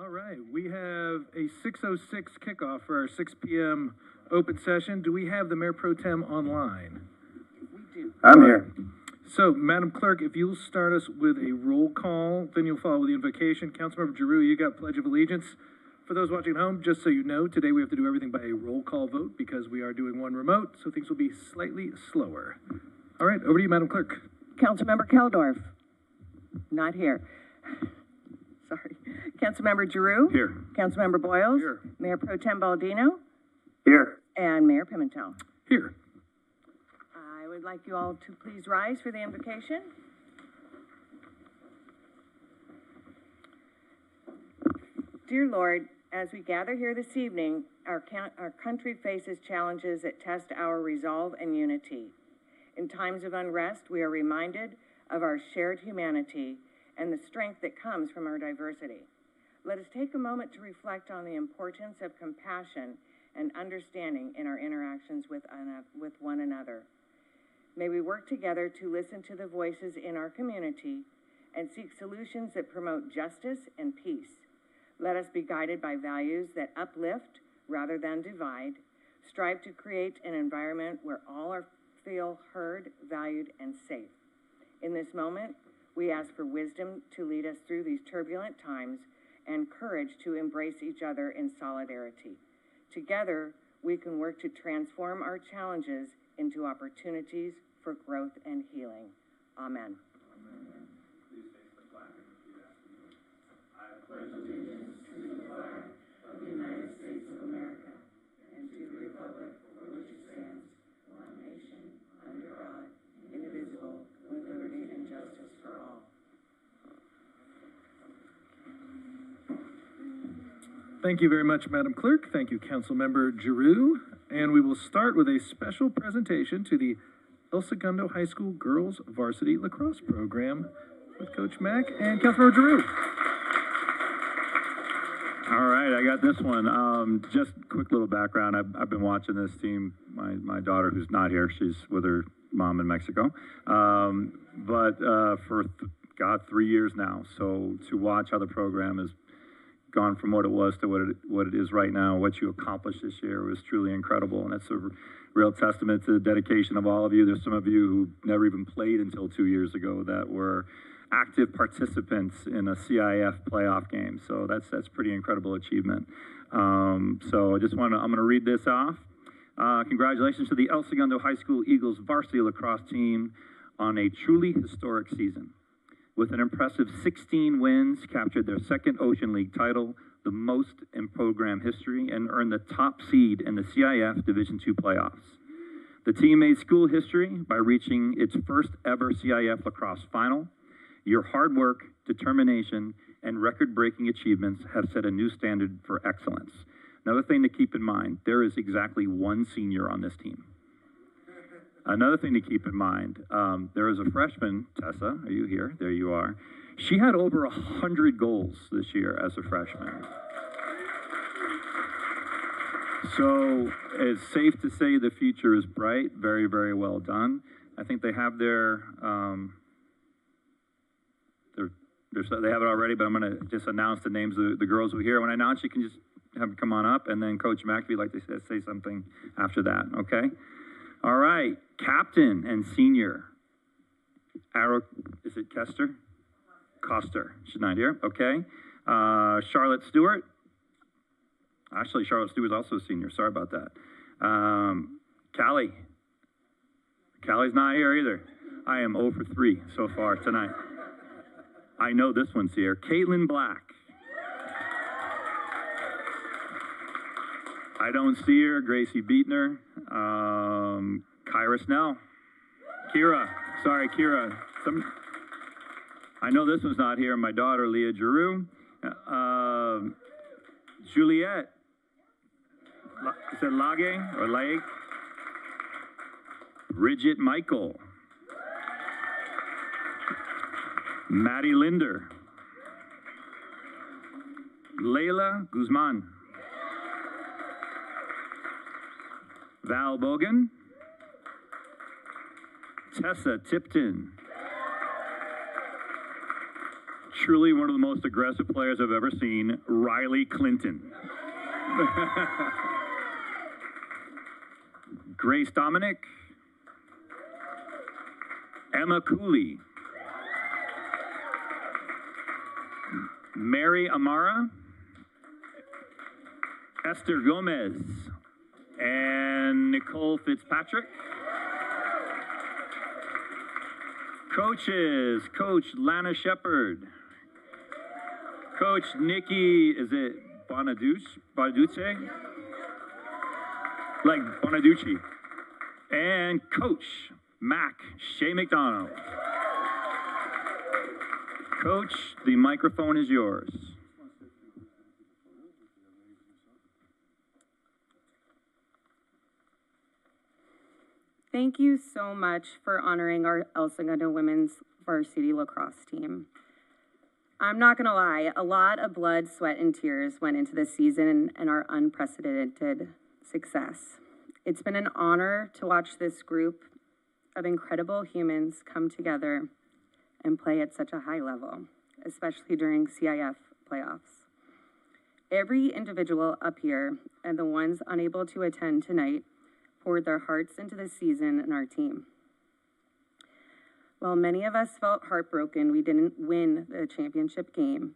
All right, we have a 6:06 kickoff for our 6 p.m. open session. Do we have the Mayor Pro Tem online? We do. I'm here. So, Madam Clerk, if you'll start us with a roll call, then you'll follow with the invocation. Councilmember Giroux, you got Pledge of Allegiance. For those watching at home, just so you know, today we have to do everything by a roll call vote because we are doing one remote, so things will be slightly slower. All right, over to you, Madam Clerk. Councilmember Keldorf, not here. Sorry. Councilmember Giroux. Here. Councilmember Boyles. Here. Mayor Pro Tem Baldino. Here. And Mayor Pimentel. Here. I would like you all to please rise for the invocation. Dear Lord, as we gather here this evening, our country faces challenges that test our resolve and unity. In times of unrest, we are reminded of our shared humanity and the strength that comes from our diversity. Let us take a moment to reflect on the importance of compassion and understanding in our interactions with one another. May we work together to listen to the voices in our community and seek solutions that promote justice and peace. Let us be guided by values that uplift rather than divide, strive to create an environment where all feel heard, valued, and safe. In this moment, we ask for wisdom to lead us through these turbulent times and courage to embrace each other in solidarity. Together, we can work to transform our challenges into opportunities for growth and healing. Amen. Please face the flag and repeat after me. I pledge allegiance to the flag of the United States of America and to the republic for which it stands, one nation, under God, indivisible, with liberty and justice for all. Thank you very much, Madam Clerk. Thank you, Councilmember Giroux. And we will start with a special presentation to the El Segundo High School Girls Varsity Lacrosse Program with Coach Mack and Councilmember Giroux. All right, I got this one. Just quick little background. I've been watching this team. My daughter, who's not here, she's with her mom in Mexico. For 3 years now. So to watch how the program has gone from what it was to what it is right now, what you accomplished this year was truly incredible, and it's a real testament to the dedication of all of you. There's some of you who never even played until 2 years ago that were active participants in a CIF playoff game. So that's pretty incredible achievement. So I'm going to read this off. Congratulations to the El Segundo High School Eagles varsity lacrosse team on a truly historic season. With an impressive 16 wins, captured their second Ocean League title, the most in program history, and earned the top seed in the CIF Division II playoffs. The team made school history by reaching its first ever CIF lacrosse final. Your hard work, determination, and record-breaking achievements have set a new standard for excellence. Another thing to keep in mind, there is exactly one senior on this team. Another thing to keep in mind, there is a freshman, Tessa, are you here? There you are. She had over 100 goals this year as a freshman. So it's safe to say the future is bright. Very, very well done. I think they have they have it already, but I'm going to just announce the names of the girls who are here. When I announce, you can just have them come on up, and then Coach Mack, if you'd like to say something after that, okay? All right, captain and senior. Is it Kester? Coster. She's not here, okay. Charlotte Stewart. Actually, Charlotte Stewart's also a senior. Sorry about that. Callie. Callie's not here either. I am 0 for 3 so far tonight. I know this one's here. Caitlin Black. I don't see her. Gracie Beatner. Kyra Snell. Kira. Sorry, Kira. I know this one's not here. My daughter, Leah Giroux. Juliette. Is it Lage or Lake? Bridget Michael. Maddie Linder. Layla Guzman. Val Bogan. Tessa Tipton. truly one of the most aggressive players I've ever seen, Riley Clinton. Grace Dominic. Emma Cooley. Mary Amara. Esther Gomez. And Nicole Fitzpatrick. Coaches, Coach Lana Shepard. Coach Nikki, is it Bonaduce? Like Bonaducci. And Coach Mac Shea McDonald. Coach, the microphone is yours. Thank you so much for honoring our El Segundo women's varsity lacrosse team. I'm not gonna lie, a lot of blood, sweat, and tears went into this season and our unprecedented success. It's been an honor to watch this group of incredible humans come together and play at such a high level, especially during CIF playoffs. Every individual up here and the ones unable to attend tonight poured their hearts into the season and our team. While many of us felt heartbroken we didn't win the championship game,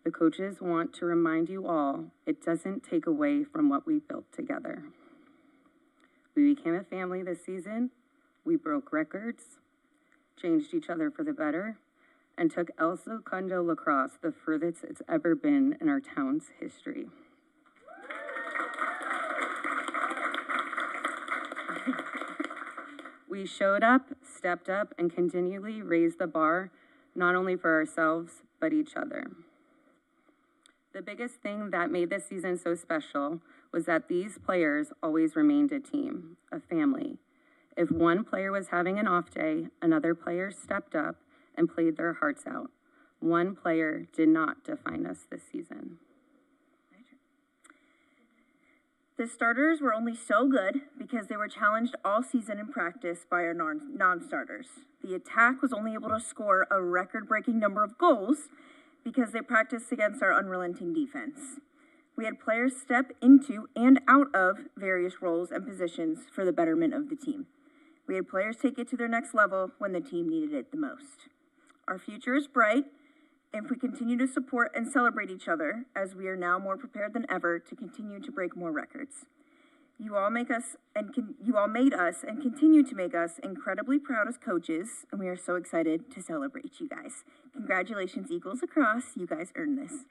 the coaches want to remind you all it doesn't take away from what we built together. We became a family this season, we broke records, changed each other for the better, and took El Segundo lacrosse the furthest it's ever been in our town's history. We showed up, stepped up, and continually raised the bar, not only for ourselves, but each other. The biggest thing that made this season so special was that these players always remained a team, a family. If one player was having an off day, another player stepped up and played their hearts out. One player did not define us this season. The starters were only so good because they were challenged all season in practice by our non-starters. The attack was only able to score a record-breaking number of goals because they practiced against our unrelenting defense. We had players step into and out of various roles and positions for the betterment of the team. We had players take it to their next level when the team needed it the most. Our future is bright if we continue to support and celebrate each other, as we are now more prepared than ever to continue to break more records. You all made us and continue to make us incredibly proud as coaches, and we are so excited to celebrate you guys. Congratulations, Eagles Lacrosse. You guys earned this.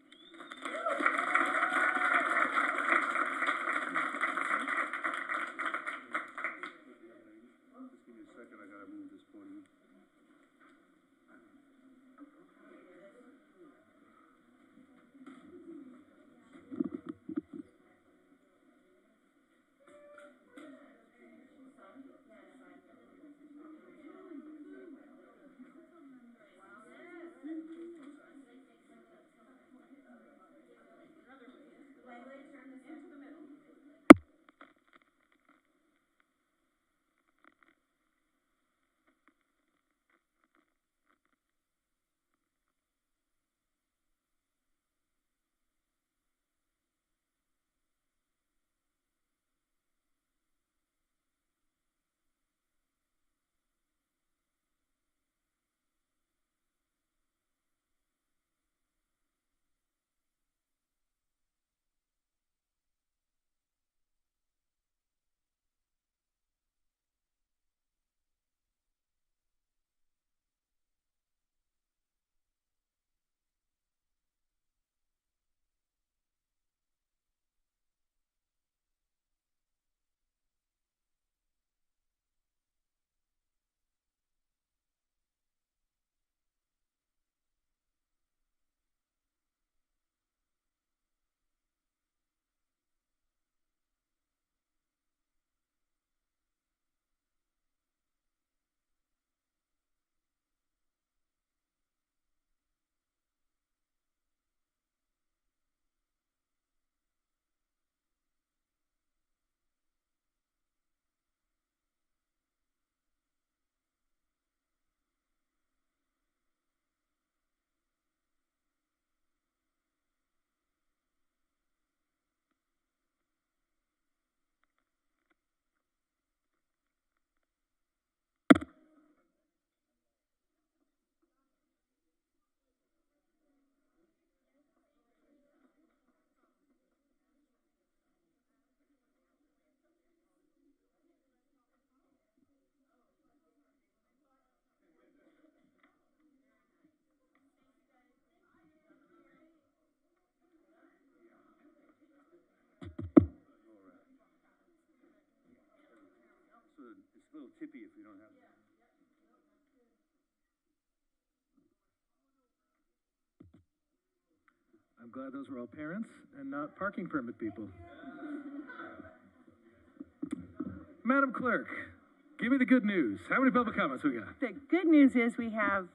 A little tippy if we don't have. I'm glad those were all parents and not parking permit people. Madam Clerk, give me the good news. How many public comments we got? The good news is we have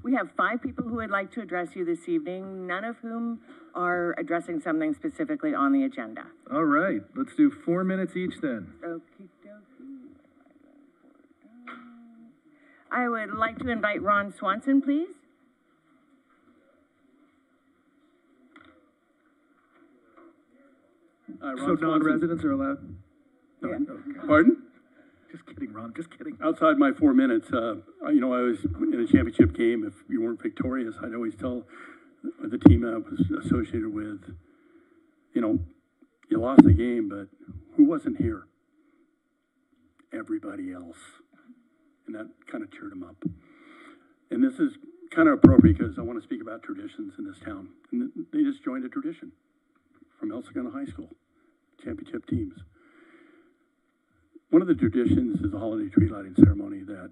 5 people who would like to address you this evening, none of whom are addressing something specifically on the agenda. All right, let's do 4 minutes each then. Okey dokey. I would like to invite Ron Swanson, please. So Ron Swanson. non-residents are allowed? No, Yeah. okay. Pardon? Just kidding, Ron, just kidding. Outside my 4 minutes, I was in a championship game. If you weren't victorious, I'd always tell the team I was associated with, you lost the game, but who wasn't here? Everybody else. And that kind of cheered them up. And this is kind of appropriate because I want to speak about traditions in this town. And they just joined a tradition from El Segundo High School, championship teams. One of the traditions is the holiday tree lighting ceremony that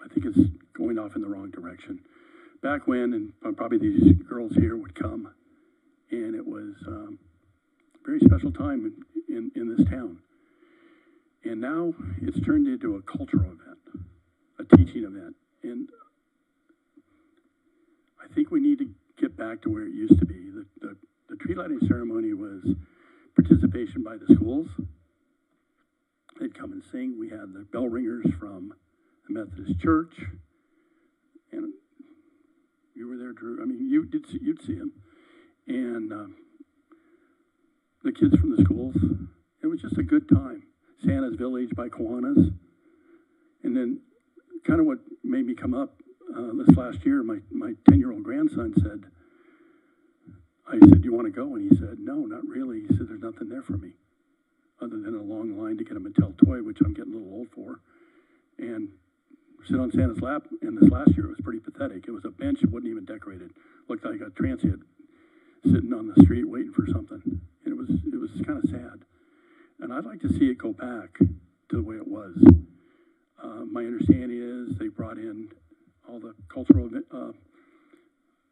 I think is going off in the wrong direction. Back when, and probably these girls here would come, and it was a very special time in this town. And now it's turned into a cultural event, a teaching event. And I think we need to get back to where it used to be. The tree lighting ceremony was participation by the schools. They'd come and sing. We had the bell ringers from the Methodist Church, and you were there, Drew. I mean, you'd see them, and the kids from the schools. It was just a good time. Santa's Village by Kiwanis, and then kind of what made me come up this last year. My 10-year-old grandson said, "I said, do you want to go?" And he said, "No, not really." He said, "There's nothing there for me, other than a long line to get a Mattel toy, which I'm getting a little old for, and sit on Santa's lap." And this last year, it was pretty pathetic. It was a bench that wasn't even decorated. Looked like a transient sitting on the street waiting for something. And it was kind of sad. And I'd like to see it go back to the way it was. My understanding is they brought in all the cultural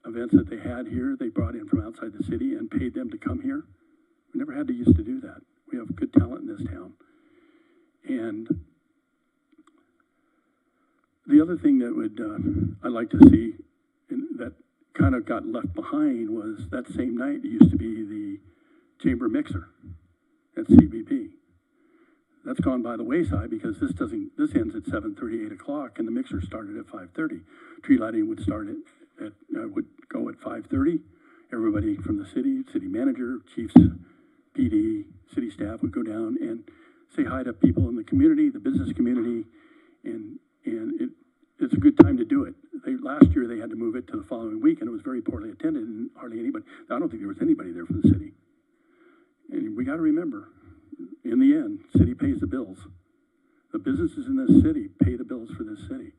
events that they had here. They brought in from outside the city and paid them to come here. We never had to used to do that. We have good talent in this town. And the other thing that I'd like to see, and that kind of got left behind, was that same night it used to be the chamber mixer at CBP. That's gone by the wayside because this ends at 7:30, 8 o'clock, and the mixer started at 5:30. Tree lighting would start would go at 5:30. Everybody from the city manager, chiefs, PD, city staff would go down and say hi to people in the community, the business community, and it's a good time to do it. Last year they had to move it to the following week, and it was very poorly attended, and hardly anybody. I don't think there was anybody there from the city. And we got to remember, in the end, city pays the bills. The businesses in this city pay the bills for this city,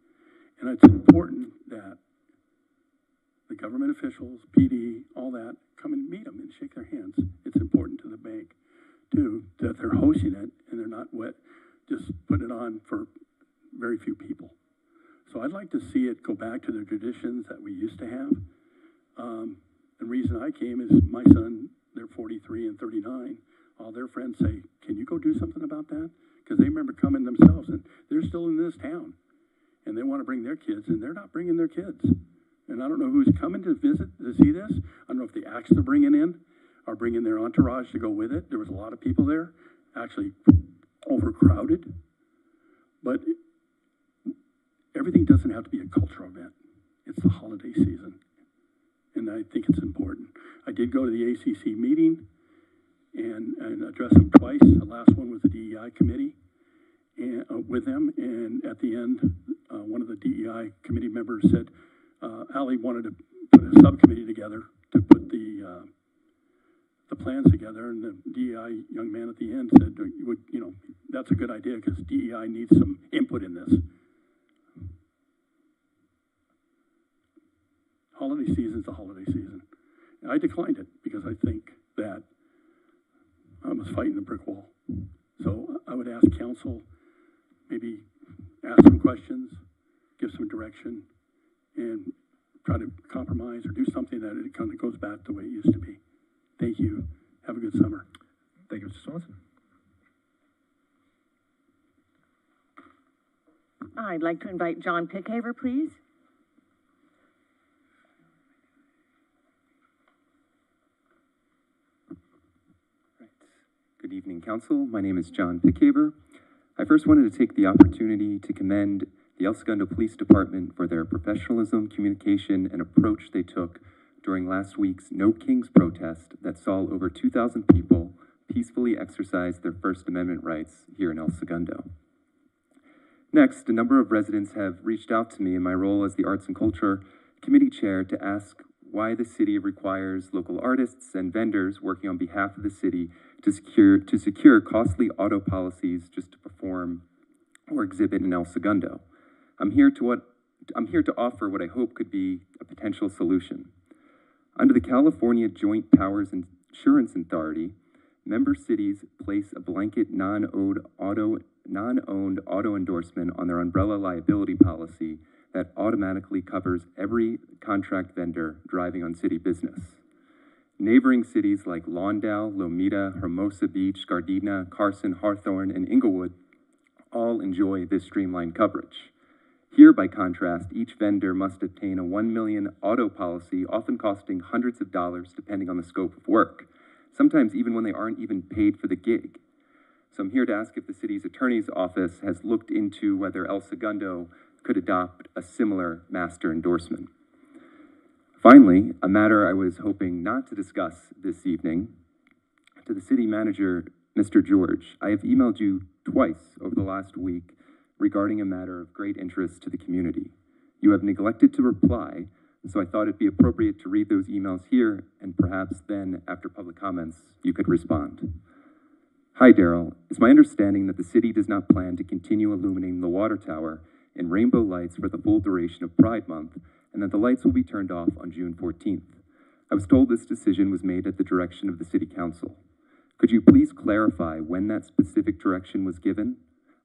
and it's important that the government officials, PD, all that, come and meet them and shake their hands. It's important to the bank, too, that they're hosting it and they're not just putting it on for very few people. So I'd like to see it go back to the traditions that we used to have. The reason I came is my son, they're 43 and 39. All their friends say, "Can you go do something about that?" Because they remember coming themselves, and they're still in this town. And they want to bring their kids, and they're not bringing their kids. And I don't know who's coming to visit to see this. I don't know if the acts they're bringing in are bringing their entourage to go with it. There was a lot of people there, actually overcrowded. But everything doesn't have to be a cultural event. It's the holiday season, and I think it's important. I did go to the ACC meeting and address them twice. The last one was the DEI committee and with them, and at the end, one of the DEI committee members said, Allie wanted to put a subcommittee together to put the plans together, and the DEI young man at the end said, that's a good idea because DEI needs some input in this. Holiday season's a holiday season. And I declined it because I think that I was fighting a brick wall. So I would ask council council maybe ask some questions, give some direction, and try to compromise or do something that it kind of goes back to the way it used to be. Thank you. Have a good summer. Thank you, Mr. Swanson. I'd like to invite John Pickhaver, please. Good evening, Council. My name is John Pickhaver. I first wanted to take the opportunity to commend the El Segundo Police Department for their professionalism, communication, and approach they took during last week's No Kings protest that saw over 2,000 people peacefully exercise their First Amendment rights here in El Segundo. Next, a number of residents have reached out to me in my role as the Arts and Culture Committee Chair to ask why the city requires local artists and vendors working on behalf of the city to secure costly auto policies just to perform or exhibit in El Segundo. I'm here to offer what I hope could be a potential solution. Under the California Joint Powers Insurance Authority, member cities place a blanket non-owned auto endorsement on their umbrella liability policy that automatically covers every contract vendor driving on city business. Neighboring cities like Lawndale, Lomita, Hermosa Beach, Gardena, Carson, Hawthorne, and Inglewood all enjoy this streamlined coverage. Here, by contrast, each vendor must obtain a $1 million auto policy, often costing hundreds of dollars depending on the scope of work, sometimes even when they aren't even paid for the gig. So I'm here to ask if the city's attorney's office has looked into whether El Segundo could adopt a similar master endorsement. Finally, a matter I was hoping not to discuss this evening, to the city manager, Mr. George, I have emailed you twice over the last week regarding a matter of great interest to the community. You have neglected to reply, so I thought it'd be appropriate to read those emails here, and perhaps then, after public comments, you could respond. Hi, Daryl. It's my understanding that the city does not plan to continue illuminating the water tower in rainbow lights for the full duration of Pride Month, and that the lights will be turned off on June 14th. I was told this decision was made at the direction of the City Council. Could you please clarify when that specific direction was given?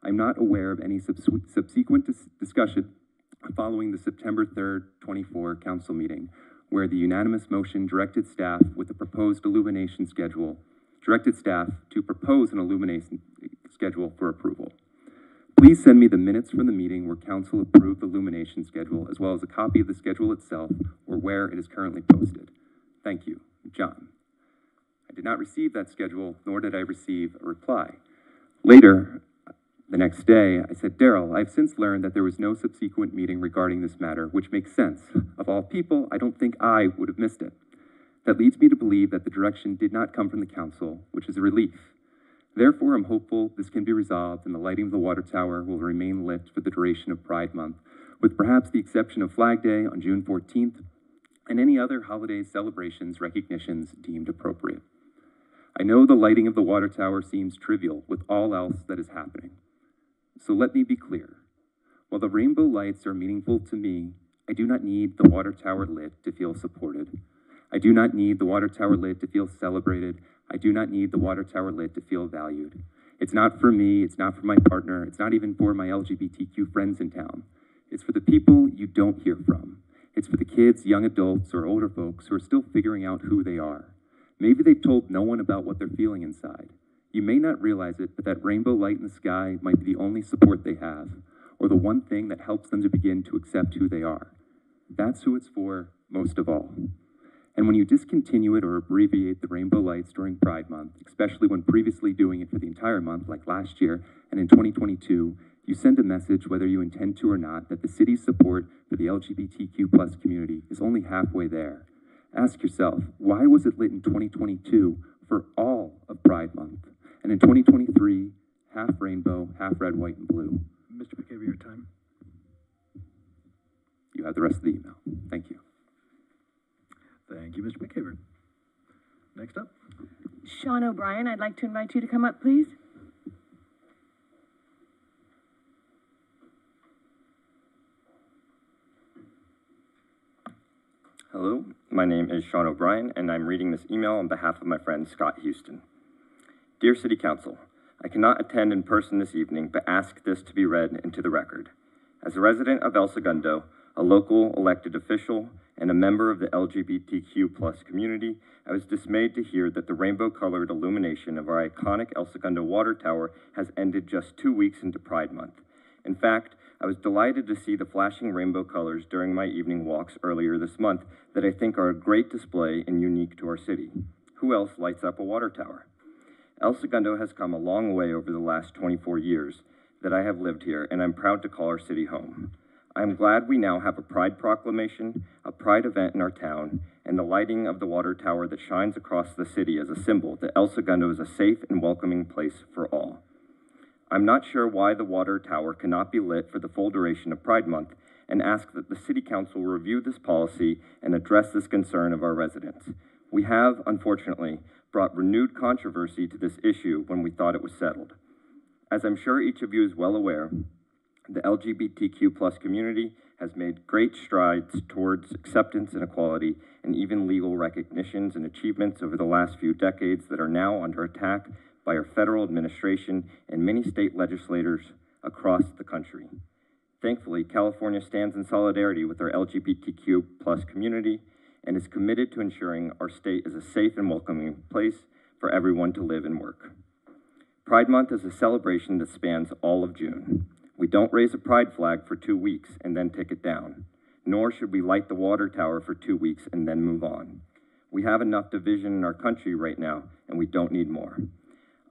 I'm not aware of any subsequent discussion following the September 3rd, 24 Council meeting, where the unanimous motion directed staff to propose an illumination schedule for approval. Please send me the minutes from the meeting where Council approved the illumination schedule, as well as a copy of the schedule itself or where it is currently posted. Thank you, John. I did not receive that schedule, nor did I receive a reply. Later, the next day, I said, Daryl, I've since learned that there was no subsequent meeting regarding this matter, which makes sense. Of all people, I don't think I would have missed it. That leads me to believe that the direction did not come from the council, which is a relief. Therefore, I'm hopeful this can be resolved and the lighting of the water tower will remain lit for the duration of Pride Month, with perhaps the exception of Flag Day on June 14th and any other holiday celebrations, recognitions deemed appropriate. I know the lighting of the water tower seems trivial with all else that is happening. So let me be clear. While the rainbow lights are meaningful to me, I do not need the water tower lit to feel supported. I do not need the water tower lit to feel celebrated. I do not need the water tower lit to feel valued. It's not for me, it's not for my partner, it's not even for my LGBTQ friends in town. It's for the people you don't hear from. It's for the kids, young adults, or older folks who are still figuring out who they are. Maybe they've told no one about what they're feeling inside. You may not realize it, but that rainbow light in the sky might be the only support they have, or the one thing that helps them to begin to accept who they are. That's who it's for most of all. And when you discontinue it or abbreviate the rainbow lights during Pride Month, especially when previously doing it for the entire month like last year and in 2022, you send a message, whether you intend to or not, that the city's support for the LGBTQ+ community is only halfway there. Ask yourself, why was it lit in 2022 for all of Pride Month? And in 2023, half rainbow, half red, white, and blue. Mr. McCabe, your time. You have the rest of the email. Thank you. Thank you, Mr. McCabe. Next up. Sean O'Brien, I'd like to invite you to come up, please. Hello, my name is Sean O'Brien, and I'm reading this email on behalf of my friend Scott Houston. Dear City Council, I cannot attend in person this evening, but ask this to be read into the record. As a resident of El Segundo, a local elected official, and a member of the LGBTQ+ community, I was dismayed to hear that the rainbow-colored illumination of our iconic El Segundo water tower has ended just 2 weeks into Pride Month. In fact, I was delighted to see the flashing rainbow colors during my evening walks earlier this month that I think are a great display and unique to our city. Who else lights up a water tower? El Segundo has come a long way over the last 24 years that I have lived here, and I'm proud to call our city home. I am glad we now have a Pride proclamation, a Pride event in our town, and the lighting of the water tower that shines across the city as a symbol that El Segundo is a safe and welcoming place for all. I'm not sure why the water tower cannot be lit for the full duration of Pride Month, and ask that the City Council review this policy and address this concern of our residents. We have, unfortunately, brought renewed controversy to this issue when we thought it was settled. As I'm sure each of you is well aware, the LGBTQ+ community has made great strides towards acceptance and equality, and even legal recognitions and achievements over the last few decades that are now under attack by our federal administration and many state legislators across the country. Thankfully, California stands in solidarity with our LGBTQ+ community and is committed to ensuring our state is a safe and welcoming place for everyone to live and work. Pride Month is a celebration that spans all of June. We don't raise a pride flag for 2 weeks and then take it down, nor should we light the water tower for 2 weeks and then move on. We have enough division in our country right now, and we don't need more.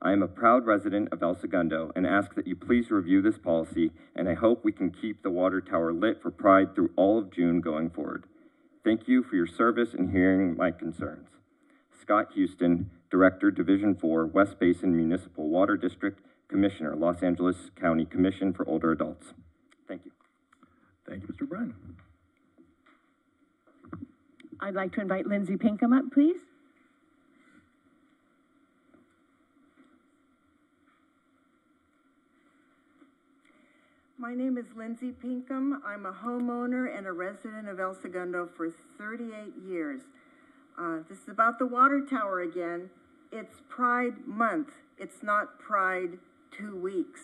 I am a proud resident of El Segundo and ask that you please review this policy, and I hope we can keep the water tower lit for Pride through all of June going forward. Thank you for your service and hearing my concerns. Scott Houston, Director, Division 4, West Basin Municipal Water District, Commissioner, Los Angeles County Commission for Older Adults. Thank you. Thank you, Mr. Bryan. I'd like to invite Lindsay Pinkham up, please. My name is Lindsay Pinkham. I'm a homeowner and a resident of El Segundo for 38 years. This is about the water tower again. It's Pride Month. It's not Pride 2 weeks.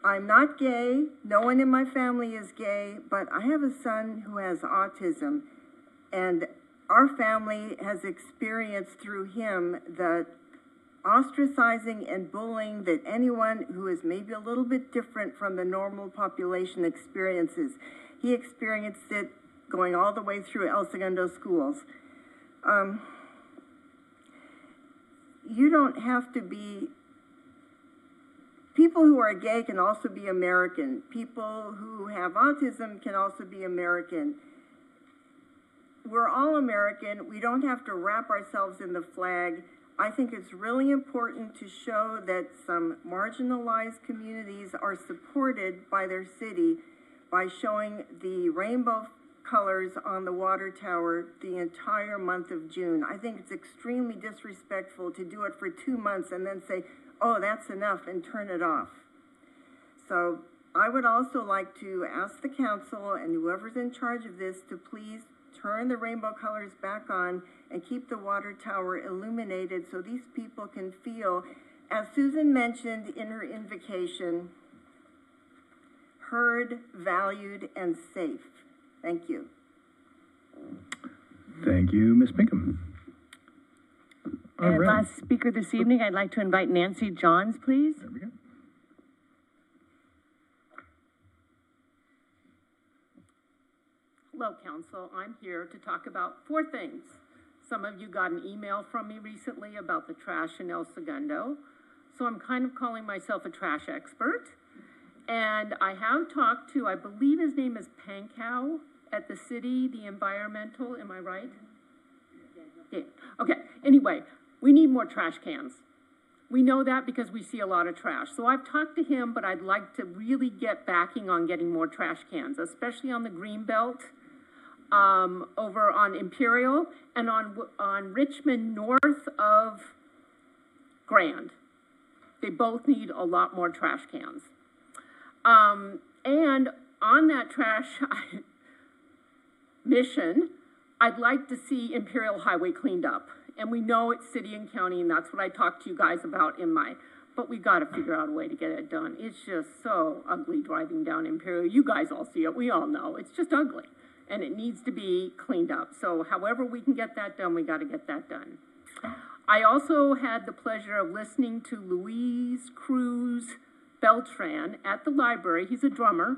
I'm not gay. No one in my family is gay, but I have a son who has autism, and our family has experienced through him the ostracizing and bullying that anyone who is maybe a little bit different from the normal population experiences. He experienced it going all the way through El Segundo schools. You don't have to be, people who are gay can also be American. People who have autism can also be American. We're all American. We don't have to wrap ourselves in the flag. I think it's really important to show that some marginalized communities are supported by their city by showing the rainbow colors on the water tower the entire month of June. I think it's extremely disrespectful to do it for 2 months and then say, oh, that's enough, and turn it off. So I would also like to ask the council and whoever's in charge of this to please turn the rainbow colors back on and keep the water tower illuminated so these people can feel, as Susan mentioned in her invocation, heard, valued, and safe. Thank you. Thank you, Ms. Pinkham. All And right. last speaker this evening, I'd like to invite Nancy Johns, please. There we go. Hello, Council. I'm here to talk about 4 things. Some of you got an email from me recently about the trash in El Segundo, so I'm kind of calling myself a trash expert. And I have talked to, I believe his name is Pankow at the city, the environmental, am I right? Yeah. Okay, anyway, we need more trash cans. We know that because we see a lot of trash. So I've talked to him, but I'd like to really get backing on getting more trash cans, especially on the green belt, over on Imperial, and on Richmond north of Grand. They both need a lot more trash cans. And on that trash mission, I'd like to see Imperial Highway cleaned up. And we know it's city and county, and that's what I talked to you guys about in my but we gotta figure out a way to get it done. It's just so ugly driving down Imperial. You guys all see it, we all know, it's just ugly. And it needs to be cleaned up. So however we can get that done, we gotta get that done. I also had the pleasure of listening to Luis Cruz Beltran at the library. He's a drummer.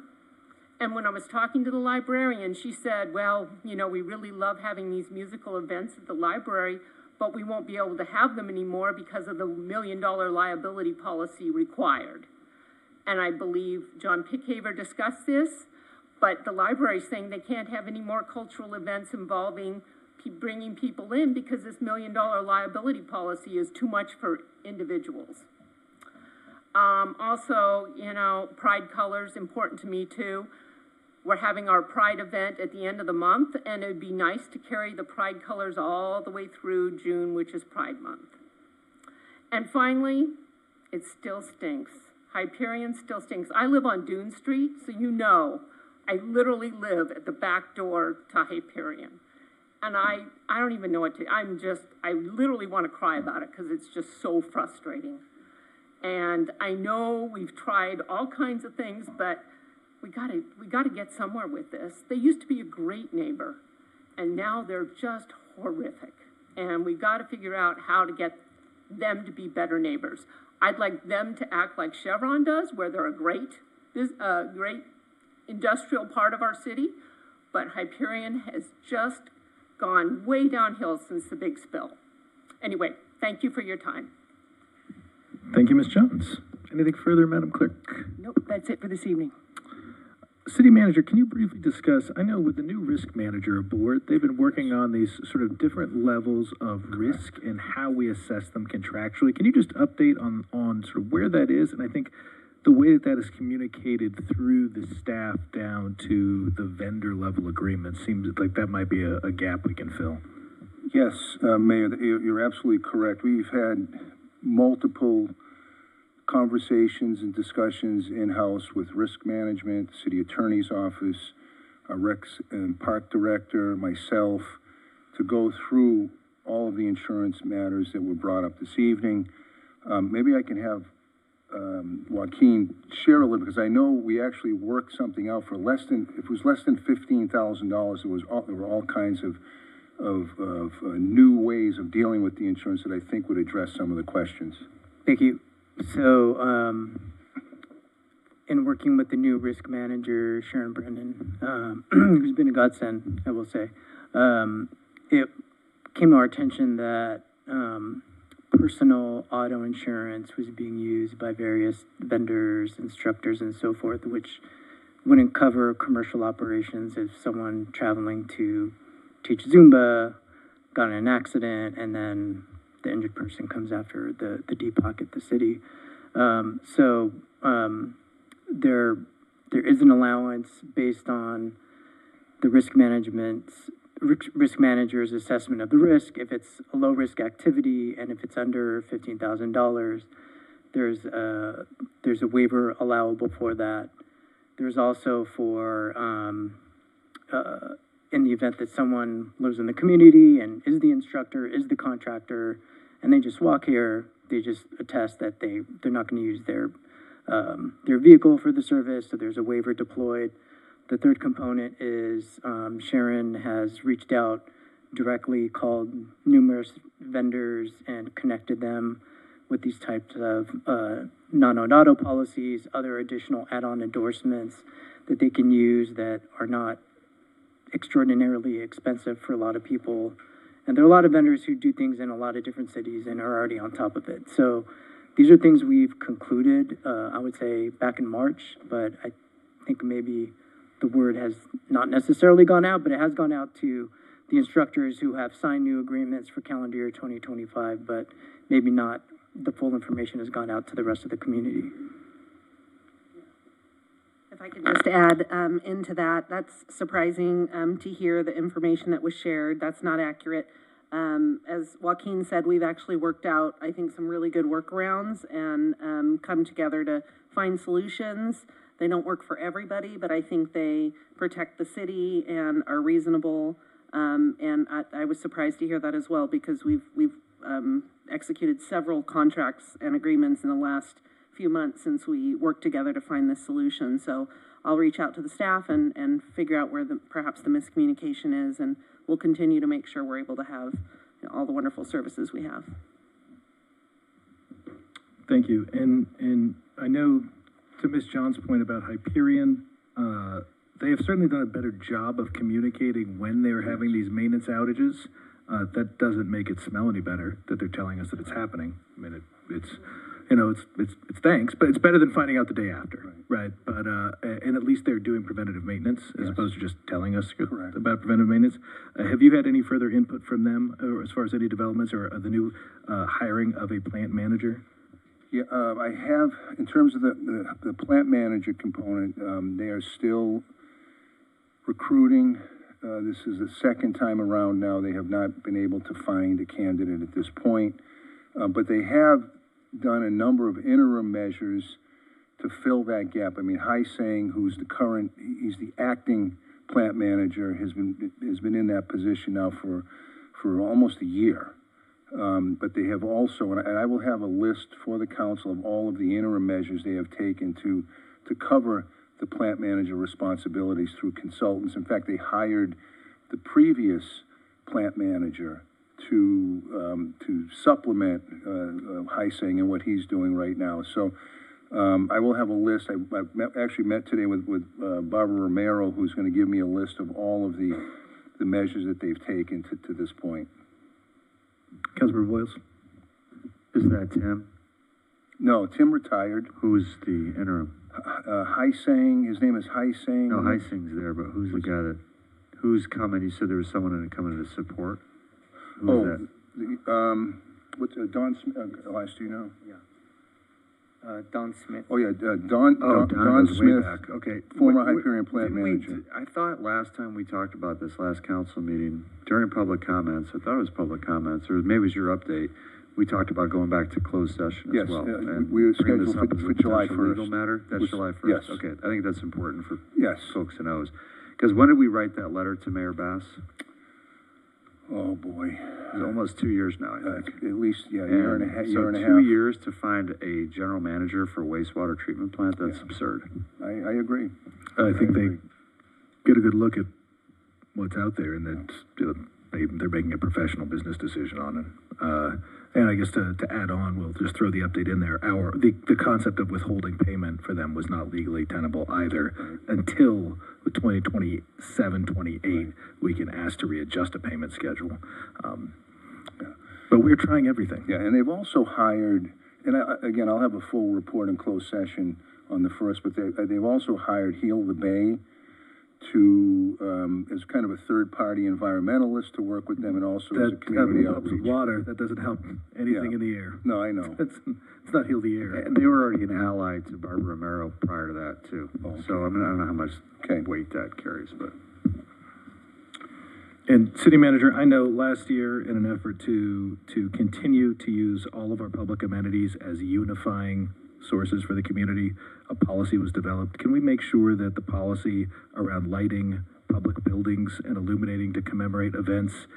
And when I was talking to the librarian, she said, well, you know, we really love having these musical events at the library, but we won't be able to have them anymore because of the $1 million liability policy required. And I believe John Pickhaver discussed this, but the library is saying they can't have any more cultural events involving bringing people in because this $1 million liability policy is too much for individuals. Also, you know, Pride colors, important to me too. We're having our Pride event at the end of the month, and it would be nice to carry the Pride colors all the way through June, which is Pride Month. And finally, it still stinks. Hyperion still stinks. I live on Dune Street, so you know, I literally live at the back door to Hyperion. And I don't even know what to, I literally want to cry about it because it's just so frustrating. And I know we've tried all kinds of things, but we gotta get somewhere with this. They used to be a great neighbor, and now they're just horrific. And we gotta figure out how to get them to be better neighbors. I'd like them to act like Chevron does, where they're a great industrial part of our city, but Hyperion has just gone way downhill since the big spill. Anyway, thank you for your time. Thank you, Ms. Jones. Anything further, Madam Clerk? Nope, that's it for this evening. City Manager, can you briefly discuss, I know with the new risk manager aboard, they've been working on these sort of different levels of risk and how we assess them contractually. Can you just update on sort of where that is? And I think the way that that is communicated through the staff down to the vendor level agreement seems like that might be a gap we can fill. Yes, Mayor, you're absolutely correct. We've had multiple conversations and discussions in-house with risk management, city attorney's office, our Rex and Park director, myself, to go through all of the insurance matters that were brought up this evening. Maybe I can have Joaquin share a little, because I know we actually worked something out for less than $15,000. There were all kinds of new ways of dealing with the insurance that I think would address some of the questions. Thank you. So, in working with the new risk manager, Sharon Brennan, who's been a godsend, I will say, it came to our attention that personal auto insurance was being used by various vendors, instructors, and so forth, which wouldn't cover commercial operations if someone traveling to teach Zumba got in an accident and then the injured person comes after the depocket the city. There is an allowance based on the risk manager's assessment of the risk. If it's a low risk activity and if it's under $15,000, there's a waiver allowable for that. There's also for in the event that someone lives in the community and is the instructor, is the contractor, and they just walk here, they just attest that they're not going to use their vehicle for the service, so there's a waiver deployed. The third component is Sharon has reached out directly, called numerous vendors and connected them with these types of non-owned auto policies, other additional add-on endorsements that they can use that are not extraordinarily expensive for a lot of people. And there are a lot of vendors who do things in a lot of different cities and are already on top of it. So these are things we've concluded, I would say, back in March, but I think maybe the word has not necessarily gone out, but it has gone out to the instructors who have signed new agreements for calendar year 2025, but maybe not the full information has gone out to the rest of the community. If I could just add into that, that's surprising to hear the information that was shared. That's not accurate. As Joaquin said, we've actually worked out, I think, some really good workarounds and come together to find solutions. They don't work for everybody, but I think they protect the city and are reasonable. And I was surprised to hear that as well, because we've executed several contracts and agreements in the last few months since we worked together to find this solution. So I'll reach out to the staff and figure out where perhaps the miscommunication is, and we'll continue to make sure we're able to have all the wonderful services we have. Thank you. And I know, to Ms. John's point about Hyperion, they have certainly done a better job of communicating when they're having these maintenance outages. That doesn't make it smell any better that they're telling us that it's happening. I mean, it's thanks, but it's better than finding out the day after, right? But and at least they're doing preventative maintenance as opposed to just telling us about preventive maintenance. Have you had any further input from them, or as far as any developments or the new hiring of a plant manager? Yeah, I have, in terms of the plant manager component, they are still recruiting. This is the second time around now. They have not been able to find a candidate at this point, but they have done a number of interim measures to fill that gap. I mean, Haiseng, who's he's the acting plant manager, has been in that position now for almost a year. But they have also, and I will have a list for the council of all of the interim measures they have taken to cover the plant manager responsibilities through consultants. In fact, they hired the previous plant manager to supplement Haiseng and what he's doing right now. So I will have a list. I actually met today with Barbara Romero, who's going to give me a list of all of the measures that they've taken to this point. Councilmember Boyles? Is that Tim? No, Tim retired. Who's the interim? Haiseng, his name is Haiseng. No, Haiseng's there, but who's the guy who's coming? You said there was someone coming to support. Who's that? What's Don Smith? Elias, do you know? Yeah. Don Smith. Oh yeah, Don goes way Smith. back. Okay. Former Hyperion plant manager. I thought last time we talked about this last council meeting during public comments. I thought it was public comments, or maybe it was your update. We talked about going back to closed session as well. Yes, we were scheduled for July 1st. Legal matter? That's July 1st? Yes. Okay, I think that's important for yes. folks to know. Because when did we write that letter to Mayor Bass? Oh, boy. It's almost 2 years now, I think. At least, yeah, year and a half. So 2 years to find a general manager for a wastewater treatment plant, that's absurd. I agree. I think they get a good look at what's out there, and that they're making a professional business decision on it. And I guess to add on, we'll just throw the update in there. The concept of withholding payment for them was not legally tenable either until 2027, 28, we can ask to readjust a payment schedule. But we're trying everything. Yeah, and they've also hired, and again, I'll have a full report in closed session on the 1st, but they've also hired Heal the Bay as kind of a third-party environmentalist to work with them, and also as a community outreach. Water, that doesn't help anything in the air. No, I know. It's not Heal the Air. And they were already an ally to Barbara Romero prior to that, too. Okay. So, I mean, I don't know how much weight that carries, but... And City Manager, I know last year, in an effort to continue to use all of our public amenities as unifying sources for the community, a policy was developed. Can we make sure that the policy around lighting public buildings and illuminating to commemorate events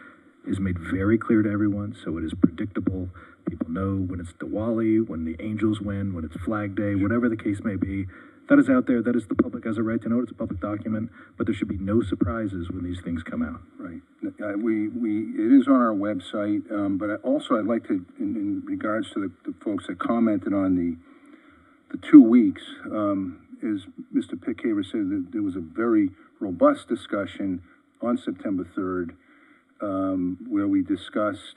is made very clear to everyone, so it is predictable? People know when it's Diwali, when the Angels win, when it's Flag Day, whatever the case may be. That is out there. That is, the public has a right to know. It's a public document, but there should be no surprises when these things come out. Right. It is on our website, but I'd like to, in regards to the folks that commented on the 2 weeks, as Mr. Pickhaver said, that there was a very robust discussion on September 3rd, where we discussed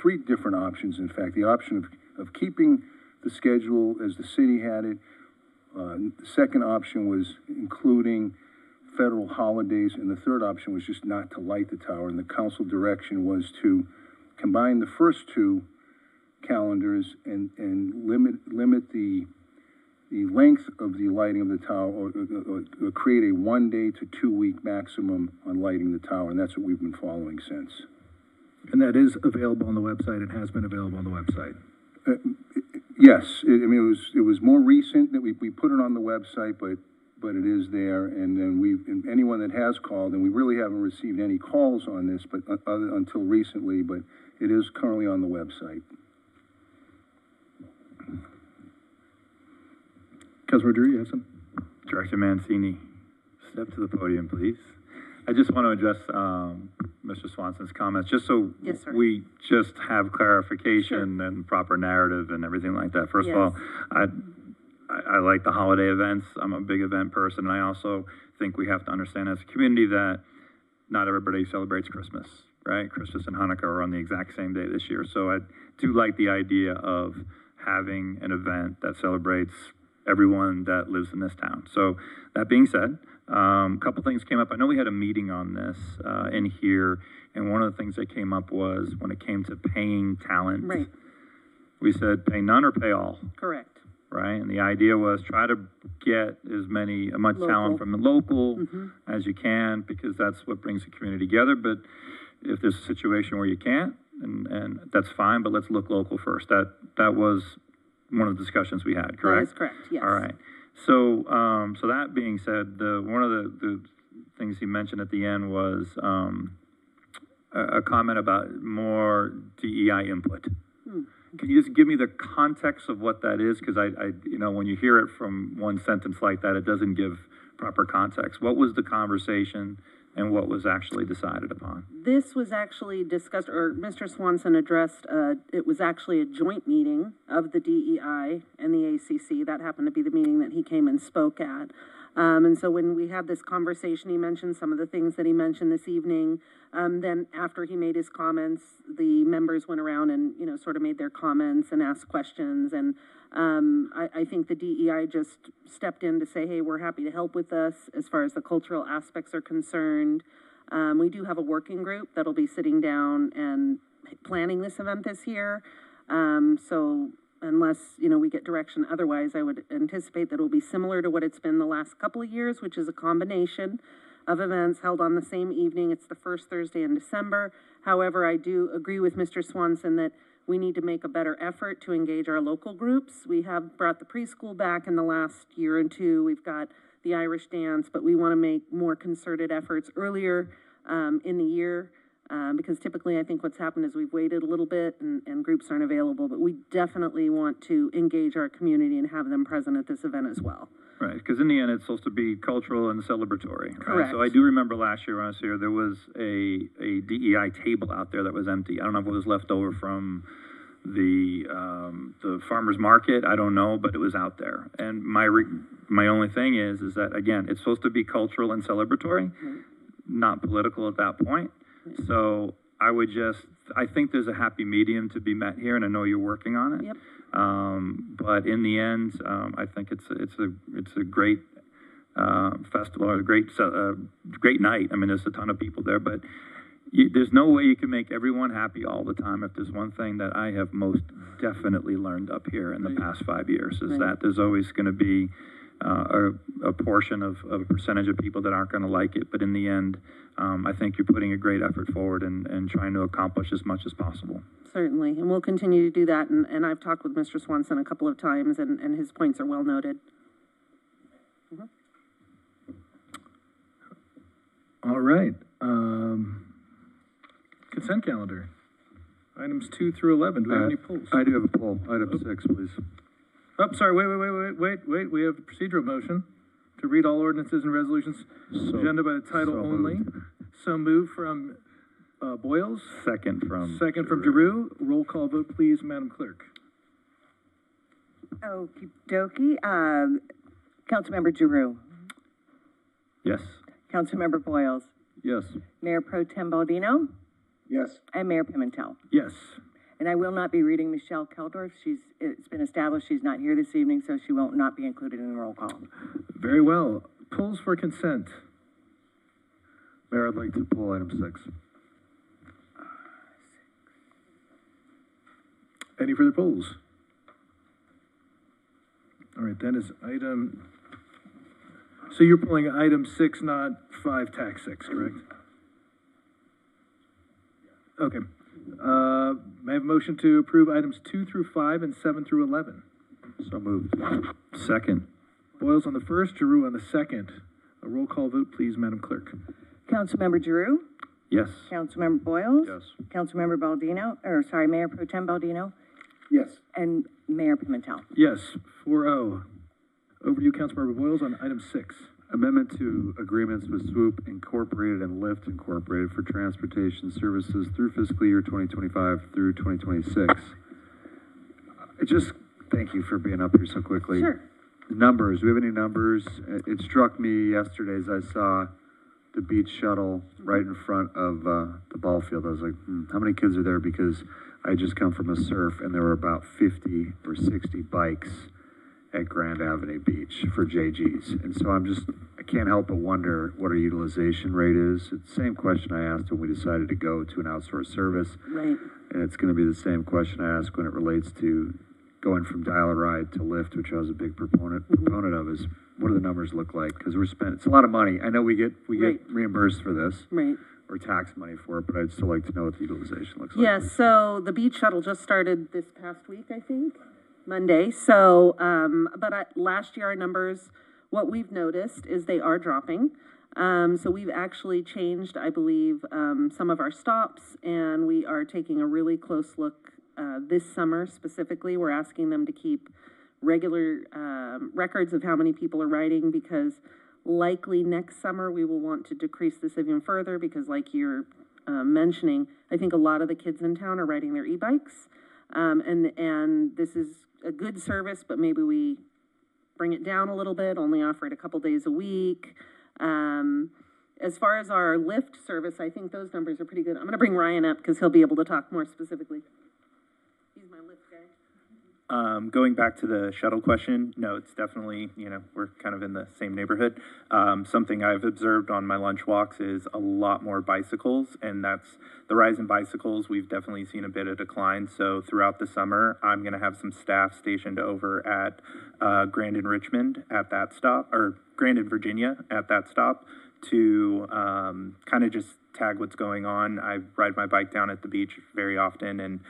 three different options. In fact, the option of keeping the schedule as the city had it. The second option was including federal holidays, and the third option was just not to light the tower. And the council direction was to combine the first two calendars and limit the length of the lighting of the tower, or create a 1 day to 2 week maximum on lighting the tower, and that's what we've been following since. And that is available on the website and has been available on the website. Yes, it was more recent that we put it on the website, but it is there, and then anyone that has called, and we really haven't received any calls on this, but until recently, but It is currently on the website. Councilmember Drew, you have some? Director Mancini, step to the podium, please. I just want to address Mr. Swanson's comments, just so Yes, sir. we just have clarification and proper narrative and everything like that. First of all, I like the holiday events. I'm a big event person, and I also think we have to understand as a community that not everybody celebrates Christmas, right? Christmas and Hanukkah are on the exact same day this year. So I do like the idea of having an event that celebrates everyone that lives in this town. So that being said, a couple things came up. I know we had a meeting on this in here, and one of the things that came up was when it came to paying talent. Right. We said pay none or pay all. Correct. Right, and the idea was try to get as much talent from the local as you can, because that's what brings the community together. But if there's a situation where you can't, and that's fine, but let's look local first. That was one of the discussions we had, correct? That is correct, yes. All right. So, so that being said, one of the things he mentioned at the end was a comment about more DEI input. Can you just give me the context of what that is? Because I, you know, when you hear it from one sentence like that, it doesn't give proper context. What was the conversation and what was actually decided upon? This was actually discussed, or Mr. Swanson addressed, it was actually a joint meeting of the DEI and the ACC. That happened to be the meeting that he came and spoke at. And so when we had this conversation, he mentioned some of the things that he mentioned this evening. Then after he made his comments, the members went around and, you know, sort of made their comments and asked questions. And I think the DEI just stepped in to say, hey, we're happy to help with this as far as the cultural aspects are concerned. We do have a working group that'll be sitting down and planning this event this year. So unless, you know, we get direction otherwise, I would anticipate that it'll be similar to what it's been the last couple of years, which is a combination of events held on the same evening. It's the first Thursday in December. However, I do agree with Mr. Swanson that we need to make a better effort to engage our local groups. We have brought the preschool back in the last year or two. We've got the Irish dance, but we want to make more concerted efforts earlier in the year. Because typically I think what's happened is we've waited a little bit and groups aren't available, but we definitely want to engage our community and have them present at this event as well. Right, because in the end, it's supposed to be cultural and celebratory. Right? Correct. So I do remember last year when I was here, there was a DEI table out there that was empty. I don't know if it was left over from the farmer's market. I don't know, but it was out there. And my only thing is that, again, it's supposed to be cultural and celebratory, not political at that point. So I think there's a happy medium to be met here, and I know you're working on it. Yep. But in the end, I think it's a great festival, or a great night. I mean, there's a ton of people there, but there's no way you can make everyone happy all the time. If there's one thing that I have most definitely learned up here in the past 5 years is that there's always going to be a portion of a percentage of people that aren't going to like it. But in the end, I think you're putting a great effort forward and trying to accomplish as much as possible. Certainly, and we'll continue to do that. And I've talked with Mr. Swanson a couple of times, and his points are well noted. All right. Consent calendar. Items 2 through 11. Do we have any polls? I do have a poll. Item 6, please. Oh, sorry, wait. We have the procedural motion to read all ordinances and resolutions agenda by the title only. So moved from Boyles. Second from Giroux. Roll call vote, please, Madam Clerk. Okie dokie. Councilmember Giroux. Yes. Councilmember Boyles. Yes. Mayor Pro Tem Baldino. Yes. And Mayor Pimentel. Yes. And I will not be reading Michelle Keldorf. It's been established she's not here this evening, so she won't not be included in the roll call. Very well. Polls for consent. Mayor, I'd like to pull item 6. Any further polls? All right, that is item. So you're pulling item 6, not 5, tax 6, correct? Okay. May I have a motion to approve items 2 through 5 and 7 through 11? So moved. Second. Boyles on the first, Giroux on the second. A roll call vote, please, Madam Clerk. Councilmember Giroux. Yes. Councilmember Boyles? Yes. Councilmember Baldino, or sorry, Mayor Pro Tem Baldino, Yes. and Mayor Pimentel. Yes, 4-0. Over to you, Councilmember Boyles, on item 6. Amendment to agreements with Swoop Incorporated and Lyft Incorporated for transportation services through fiscal year 2025 through 2026. Thank you for being up here so quickly. Sure. Numbers, do we have any numbers? It struck me yesterday as I saw the beach shuttle right in front of the ball field. I was like, how many kids are there? Because I just come from a surf and there were about 50 or 60 bikes at Grand Avenue Beach for JGs. And so I can't help but wonder what our utilization rate is. It's the same question I asked when we decided to go to an outsourced service. Right. And it's going to be the same question I ask when it relates to going from Dial-A-Ride to Lyft, which I was a big proponent of, is what do the numbers look like? Because it's a lot of money. I know we get reimbursed for this. Right. Or tax money for it, but I'd still like to know what the utilization looks like. Yeah, so the beach shuttle just started this past week, I think, Monday. So, last year our numbers, what we've noticed is they are dropping. So we've actually changed, I believe, some of our stops, and we are taking a really close look this summer specifically. We're asking them to keep regular records of how many people are riding, because likely next summer we will want to decrease this even further, because like you're mentioning, I think a lot of the kids in town are riding their e-bikes. And this is a good service, but maybe we bring it down a little bit, only offer it a couple days a week. As far as our Lyft service, I think those numbers are pretty good. I'm going to bring Ryan up because he'll be able to talk more specifically. He's my Lyft guy. Going back to the shuttle question, no, it's definitely, we're kind of in the same neighborhood. Something I've observed on my lunch walks is a lot more bicycles, and that's the rise in bicycles. We've definitely seen a bit of decline. So throughout the summer, I'm going to have some staff stationed over at Grandin Richmond at that stop, or Grandin, Virginia at that stop, to kind of just tag what's going on. I ride my bike down at the beach very often, and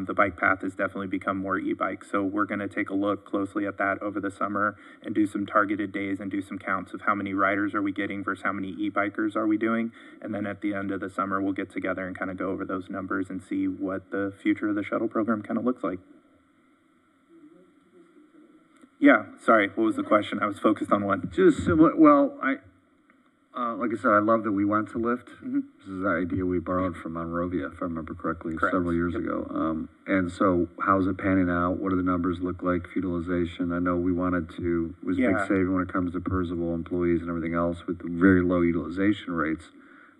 the bike path has definitely become more e-bike. So we're going to take a look closely at that over the summer and do some targeted days and do some counts of how many riders are we getting versus how many e-bikers are we doing. And then at the end of the summer, we'll get together and kind of go over those numbers and see what the future of the shuttle program kind of looks like. Yeah, sorry, what was the question? I was focused on one. Just similar, like I said, I love that we went to Lyft. This is the idea we borrowed from Monrovia, if I remember correctly, several years ago. And so how's it panning out? What do the numbers look like for utilization? I know we wanted to, was big saving when it comes to Percival employees and everything else with the very low utilization rates.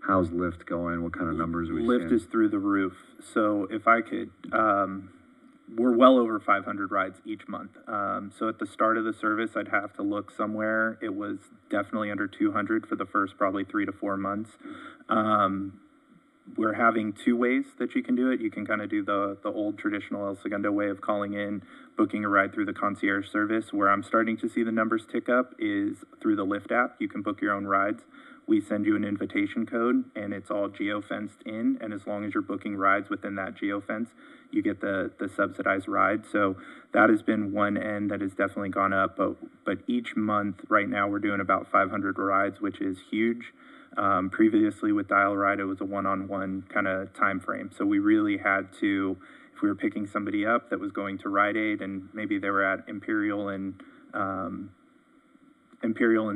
How's Lyft going? What kind of numbers are we seeing? Lyft is through the roof. So if I could, we're well over 500 rides each month. So at the start of the service, I'd have to look somewhere. It was definitely under 200 for the first probably 3 to 4 months. We're having two ways that you can do it. You can kind of do the old traditional El Segundo way of calling in, booking a ride through the concierge service. Where I'm starting to see the numbers tick up is through the Lyft app. You can book your own rides. We send you an invitation code, and it's all geo-fenced in, and as long as you're booking rides within that geo-fence, you get the subsidized ride. So that has been one end that has definitely gone up, but each month right now we're doing about 500 rides, which is huge. Previously with Dial-A-Ride, it was a one-on-one kind of time frame. So we really had to, if we were picking somebody up that was going to Rite Aid and maybe they were at Imperial and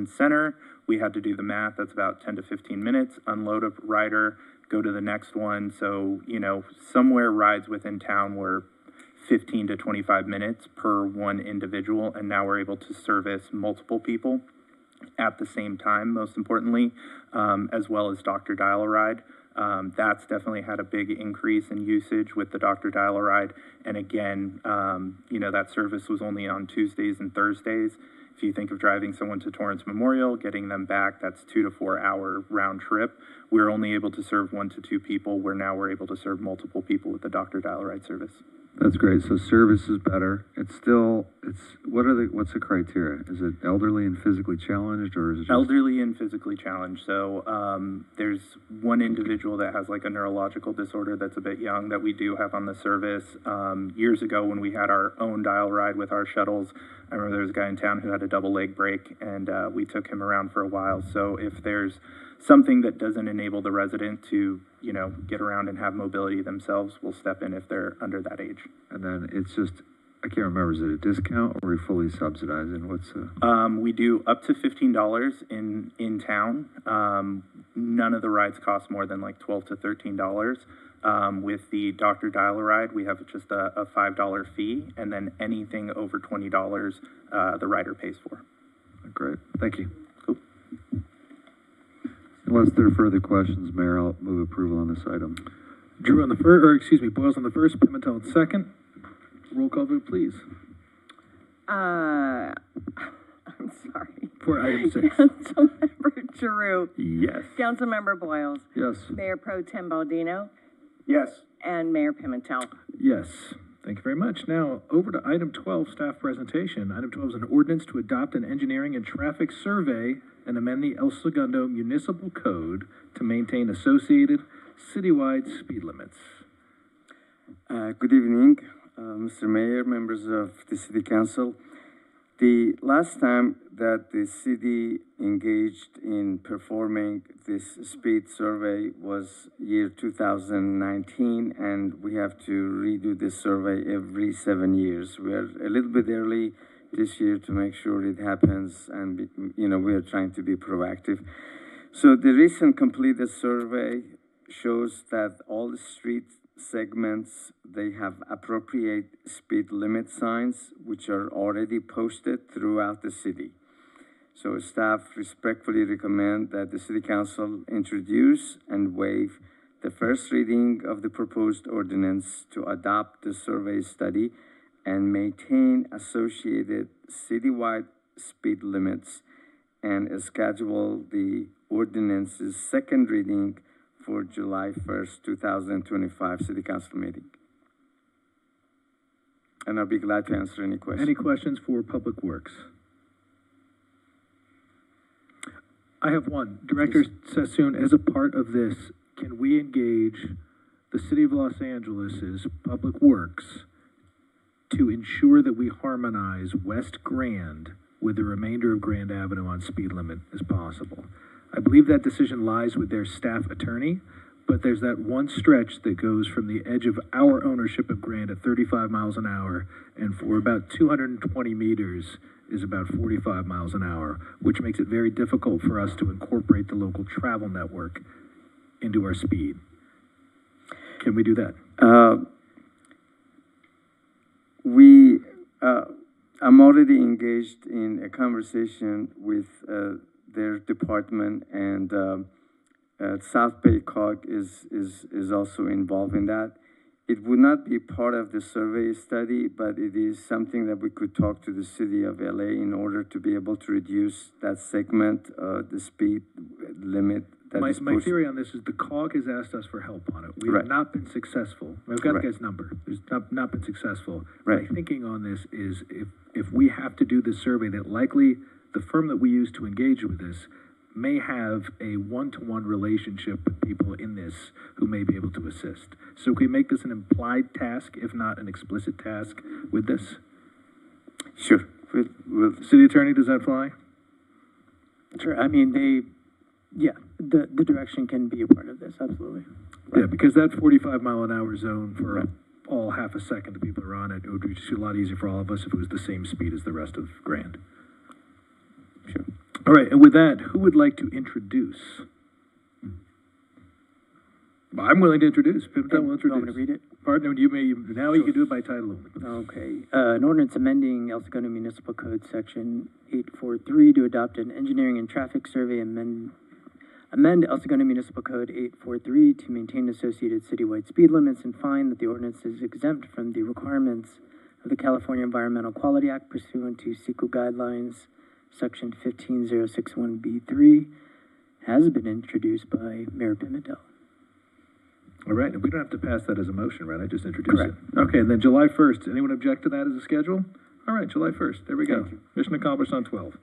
Center, we had to do the math. That's about 10 to 15 minutes, unload a rider, go to the next one. So, somewhere rides within town were 15 to 25 minutes per one individual, and now we're able to service multiple people at the same time, most importantly, as well as Dr. Dial-A-Ride. That's definitely had a big increase in usage with the Dr. Dial-A-Ride. And again, that service was only on Tuesdays and Thursdays. If you think of driving someone to Torrance Memorial, getting them back, that's 2 to 4 hour round trip. We're only able to serve 1 to 2 people, where now we're able to serve multiple people with the Dr. Dial-A-Ride service. That's great. So service is better. What's the criteria? Is it elderly and physically challenged, or is it just? Elderly and physically challenged. So there's one individual that has like a neurological disorder that's a bit young that we do have on the service. Years ago when we had our own dial ride with our shuttles, I remember there was a guy in town who had a double leg break, and we took him around for a while. So if there's something that doesn't enable the resident to, you know, get around and have mobility themselves, we'll step in if they're under that age. And then it's just, I can't remember, is it a discount or are we fully subsidizing? What's the? We do up to $15 in town. None of the rides cost more than like $12 to $13. With the Dr. Dial-A-Ride, we have just a $5 fee, and then anything over $20, the rider pays for. Great, thank you. Cool. Unless there are further questions, Mayor, I'll move approval on this item. Drew on the first, or excuse me, Boyles on the first, Pimentel on second. Roll call vote, please. I'm sorry. For item 6. Councilmember Giroux. Yes. Councilmember Boyles. Yes. Mayor Pro Tem Baldino. Yes. And Mayor Pimentel. Yes. Thank you very much. Now, over to item 12, staff presentation. Item 12 is an ordinance to adopt an engineering and traffic survey and amend the El Segundo Municipal Code to maintain associated citywide speed limits. Good evening, Mr. Mayor, members of the City Council. The last time that the city engaged in performing this speed survey was year 2019, and we have to redo this survey every 7 years. We are a little bit early this year to make sure it happens, and we are trying to be proactive. So the recent completed survey shows that all the street segments, they have appropriate speed limit signs which are already posted throughout the city. So staff respectfully recommend that the City Council introduce and waive the first reading of the proposed ordinance to adopt the survey study and maintain associated citywide speed limits, and schedule the ordinance's second reading for July 1st, 2025 City Council meeting. And I'll be glad to answer any questions. Any questions for Public Works? I have one. Director Sassoon, as a part of this, can we engage the City of Los Angeles's Public Works to ensure that we harmonize West Grand with the remainder of Grand Avenue on speed limit as possible? I believe that decision lies with their staff attorney, but there's that one stretch that goes from the edge of our ownership of Grand at 35 miles an hour, and for about 220 meters is about 45 miles an hour, which makes it very difficult for us to incorporate the local travel network into our speed. Can we do that? I'm already engaged in a conversation with their department, and South Bay COG is also involved in that. It would not be part of the survey study, but it is something that we could talk to the city of LA in order to be able to reduce that segment, the speed limit. My theory on this is the COG has asked us for help on it. We have not been successful. I've got the guy's number. There's not been successful. My thinking on this is if we have to do this survey, that likely the firm that we use to engage with this may have a one-to-one relationship with people in this who may be able to assist. So can we make this an implied task, if not an explicit task, with this? Sure. City Attorney, does that fly? Sure. I mean, the direction can be a part of this, absolutely. Yeah, because that 45 mile an hour zone for all half a second the people are on it, it would be just a lot easier for all of us if it was the same speed as the rest of Grand. Sure. All right, and with that, who would like to introduce? I'm willing to introduce. Pimentel will introduce. You want me to read it? Partner, you can do it by title only. Okay. An ordinance amending El Segundo Municipal Code Section 843 to adopt an engineering and traffic survey, amend El Segundo Municipal Code 843 to maintain associated citywide speed limits, and find that the ordinance is exempt from the requirements of the California Environmental Quality Act pursuant to CEQA guidelines, Section 15061B3, has been introduced by Mayor Pimentel. All right, and we don't have to pass that as a motion, right? I just introduced it. Okay, and then July 1st, anyone object to that as a schedule? All right, July 1st, there we go. Mission accomplished on 12.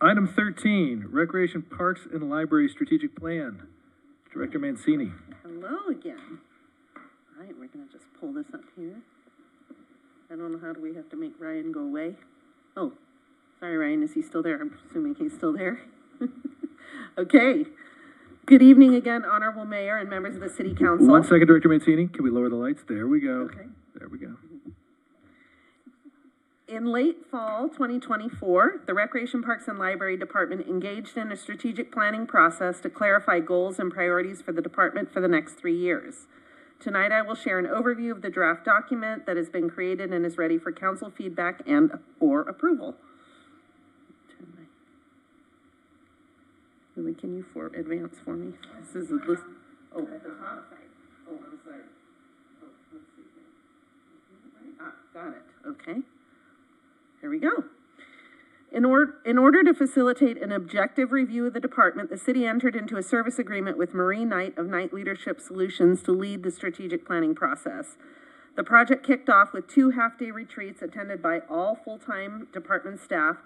Item 13, Recreation Parks and Library Strategic Plan. Director Mancini. Hello again. All right, we're gonna just pull this up here. I don't know, how do we have to make Ryan go away? Oh, sorry, Ryan, is he still there? I'm assuming he's still there. Okay. Good evening again, Honorable Mayor and members of the City Council. 1 second, Director Mancini. Can we lower the lights? There we go. Okay. There we go. In late fall 2024, the Recreation Parks and Library Department engaged in a strategic planning process to clarify goals and priorities for the department for the next 3 years. Tonight, I will share an overview of the draft document that has been created and is ready for council feedback and/or approval. Lily, can you advance for me? This is a list. Oh, at the top. Oh, I'm sorry. Oh, let's see. Got it. Okay. Here we go. In order to facilitate an objective review of the department, the city entered into a service agreement with Marie Knight of Knight Leadership Solutions to lead the strategic planning process. The project kicked off with 2 half-day retreats attended by all full-time department staff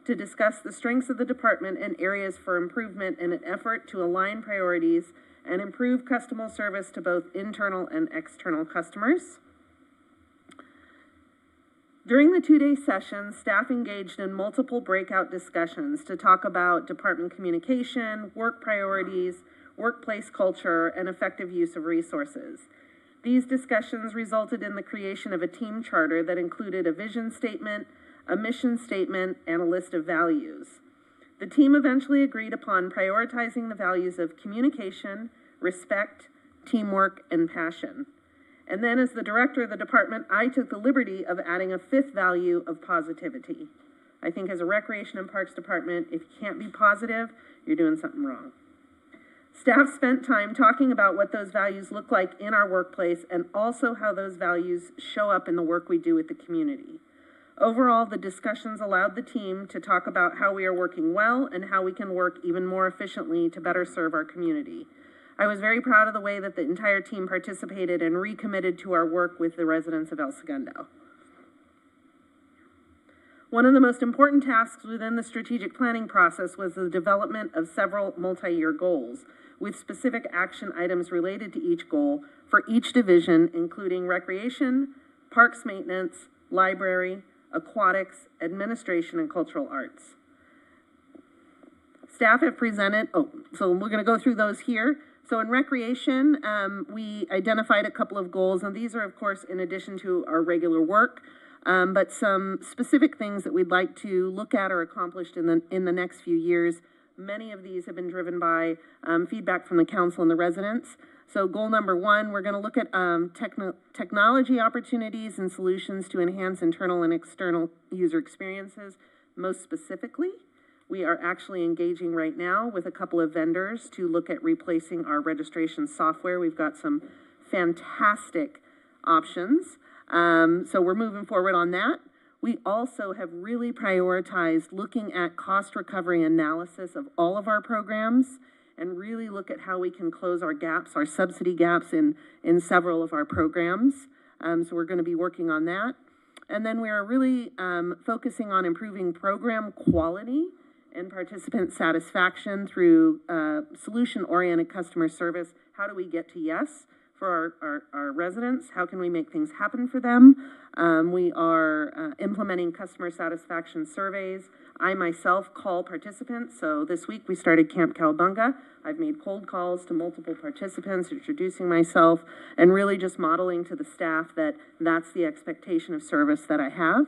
to discuss the strengths of the department and areas for improvement in an effort to align priorities and improve customer service to both internal and external customers. During the 2-day session, staff engaged in multiple breakout discussions to talk about department communication, work priorities, workplace culture, and effective use of resources. These discussions resulted in the creation of a team charter that included a vision statement, a mission statement, and a list of values. The team eventually agreed upon prioritizing the values of communication, respect, teamwork, and passion. And then as the director of the department, I took the liberty of adding a 5th value of positivity. I think as a Recreation and Parks Department, if you can't be positive, you're doing something wrong. Staff spent time talking about what those values look like in our workplace and also how those values show up in the work we do with the community. Overall, the discussions allowed the team to talk about how we are working well and how we can work even more efficiently to better serve our community. I was very proud of the way that the entire team participated and recommitted to our work with the residents of El Segundo. One of the most important tasks within the strategic planning process was the development of several multi-year goals, with specific action items related to each goal for each division, including recreation, parks maintenance, library, aquatics, administration, and cultural arts. Staff have presented, so we're gonna go through those here. So in recreation, we identified a couple of goals, and these are, of course, in addition to our regular work, but some specific things that we'd like to look at or accomplished in the next few years. Many of these have been driven by feedback from the council and the residents. So goal number 1, we're going to look at technology opportunities and solutions to enhance internal and external user experiences. Most specifically, we are actually engaging right now with a couple of vendors to look at replacing our registration software. We've got some fantastic options. So we're moving forward on that. We also have really prioritized looking at cost recovery analysis of all of our programs and really look at how we can close our gaps, our subsidy gaps in several of our programs. So we're going to be working on that. And then we are really focusing on improving program quality and participant satisfaction through solution-oriented customer service. How do we get to yes for our residents? How can we make things happen for them? We are implementing customer satisfaction surveys. I myself call participants. So this week we started Camp Cowabunga. I've made cold calls to multiple participants, introducing myself, and really just modeling to the staff that that's the expectation of service that I have.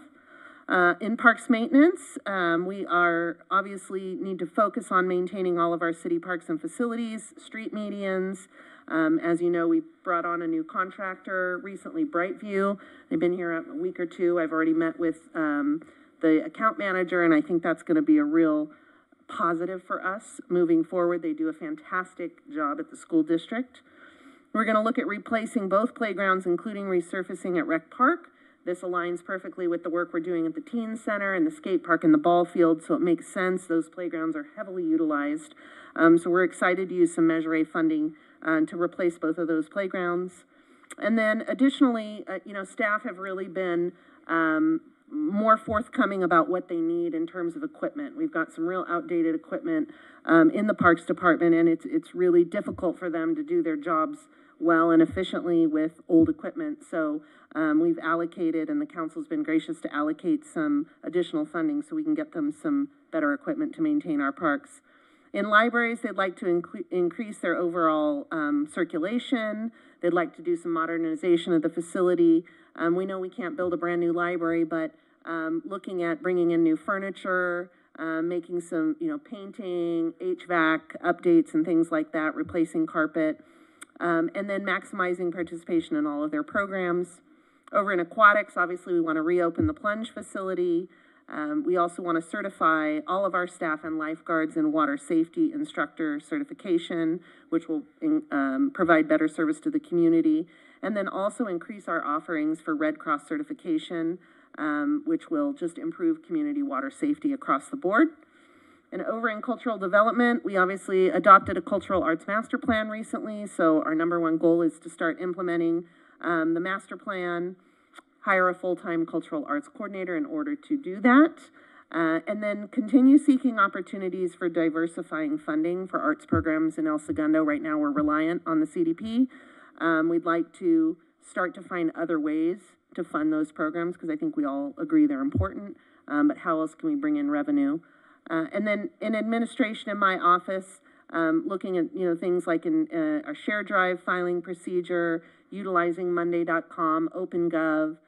In parks maintenance, we are obviously need to focus on maintaining all of our city parks and facilities, street medians. As you know, we brought on a new contractor recently, Brightview. They've been here a week or two. I've already met with the account manager, and I think that's going to be a real positive for us moving forward. They do a fantastic job at the school district. We're going to look at replacing both playgrounds, including resurfacing at Rec Park. This aligns perfectly with the work we're doing at the Teen Center and the skate park and the ball field, so it makes sense. Those playgrounds are heavily utilized. So we're excited to use some Measure A funding to replace both of those playgrounds. And then additionally, staff have really been more forthcoming about what they need in terms of equipment. We've got some real outdated equipment in the Parks Department, and it's really difficult for them to do their jobs well and efficiently with old equipment. So we've allocated, and the council's been gracious to allocate some additional funding so we can get them some better equipment to maintain our parks. In libraries, they'd like to increase their overall circulation. They'd like to do some modernization of the facility. We know we can't build a brand new library, but looking at bringing in new furniture, making some, painting, HVAC updates and things like that, replacing carpet, and then maximizing participation in all of their programs. Over in aquatics, obviously we want to reopen the plunge facility. We also want to certify all of our staff and lifeguards in water safety instructor certification, which will provide better service to the community. And then also increase our offerings for Red Cross certification, which will just improve community water safety across the board. And over in cultural development, we obviously adopted a cultural arts master plan recently. So our number one goal is to start implementing the master plan, hire a full-time cultural arts coordinator in order to do that, and then continue seeking opportunities for diversifying funding for arts programs in El Segundo. Right now, we're reliant on the CDP. We'd like to start to find other ways to fund those programs because I think we all agree they're important, but how else can we bring in revenue? And then in administration in my office, looking at things like in our share drive filing procedure, utilizing Monday.com, OpenGov,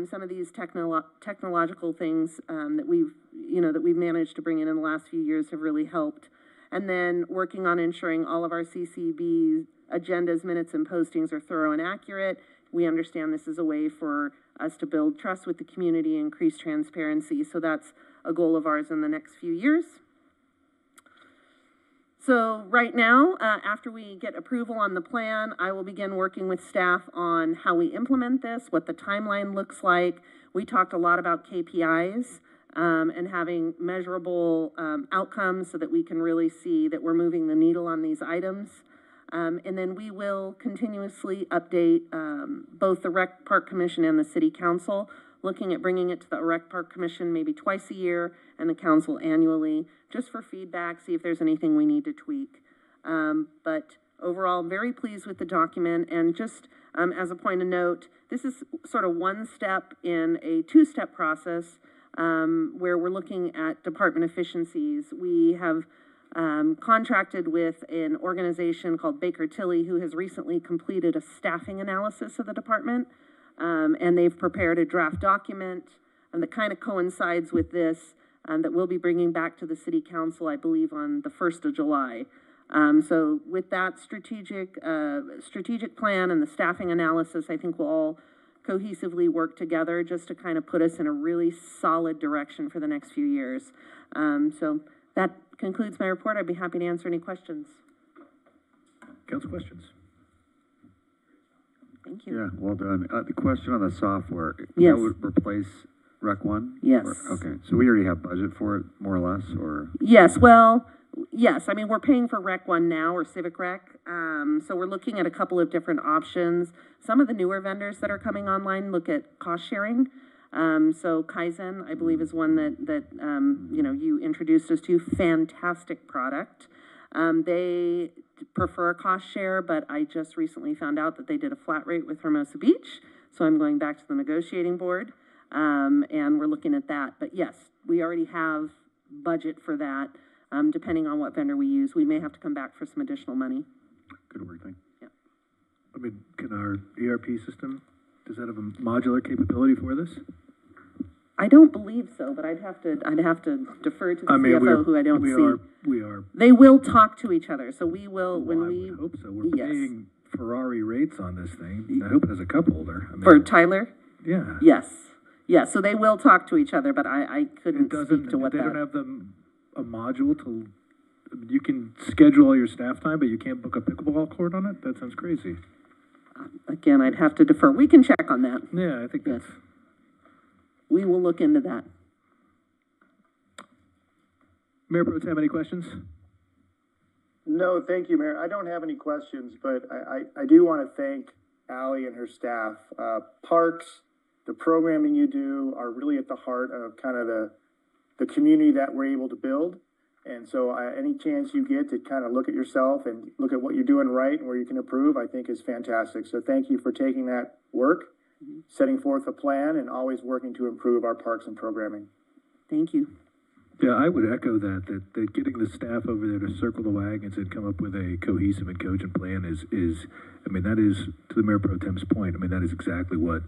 some of these technological things that we've managed to bring in the last few years have really helped. And then working on ensuring all of our CCB agendas, minutes, and postings are thorough and accurate. We understand this is a way for us to build trust with the community, increase transparency. So that's a goal of ours in the next few years. So right now, after we get approval on the plan, I will begin working with staff on how we implement this, what the timeline looks like. We talked a lot about KPIs and having measurable outcomes so that we can really see that we're moving the needle on these items. And then we will continuously update both the Rec Park Commission and the City Council, looking at bringing it to the Rec Park Commission maybe twice a year and the council annually, just for feedback, see if there's anything we need to tweak. But overall, very pleased with the document. And just as a point of note, this is sort of one step in a two-step process where we're looking at department efficiencies. We have contracted with an organization called Baker Tilly, who has recently completed a staffing analysis of the department. And they've prepared a draft document that kind of coincides with this that we'll be bringing back to the City Council, I believe, on the 1st of July. So with that strategic plan and the staffing analysis, I think we'll all cohesively work together just to kind of put us in a really solid direction for the next few years. So that concludes my report. I'd be happy to answer any questions. Council questions? Thank you. Yeah, well done. The question on the software, yes. That would replace Rec 1? Yes. Okay, so we already have budget for it, more or less, or? Yes, well, yes. I mean, we're paying for Rec 1 now, or Civic Rec. So we're looking at a couple of different options. Some of the newer vendors that are coming online look at cost sharing. So Kaizen, I believe, is one that you introduced us to. Fantastic product. They prefer a cost share, but I just recently found out that they did a flat rate with Hermosa Beach. So I'm going back to the negotiating board, and we're looking at that. But yes, we already have budget for that. Depending on what vendor we use, we may have to come back for some additional money. Good work, thank you. Yeah. I mean, can our ERP system, does that have a modular capability for this? I don't believe so, but I'd have to defer to the CFO, who I don't see. We are. They will talk to each other, so we will I would hope so. We're yes. paying Ferrari rates on this thing. I hope it has a cup holder. I mean, for Tyler? Yeah. Yes. Yeah, so they will talk to each other, but I couldn't speak to what they that. Don't have a module to. You can schedule all your staff time, but you can't book a pickleball court on it? That sounds crazy. Again, I'd have to defer. We can check on that. Yeah, I think that's. We will look into that. Mayor Pro Tem, any questions? No. No, thank you, Mayor. I don't have any questions, but I do want to thank Ally and her staff. Parks, the programming you do are really at the heart of kind of the community that we're able to build. And so any chance you get to kind of look at yourself and look at what you're doing right and where you can improve, I think is fantastic. So thank you for taking that work, setting forth a plan, and always working to improve our parks and programming. Thank you. Yeah, I would echo that getting the staff over there to circle the wagons and come up with a cohesive and cogent plan is, I mean, that is, to the Mayor Pro Tem's point, I mean, that is exactly what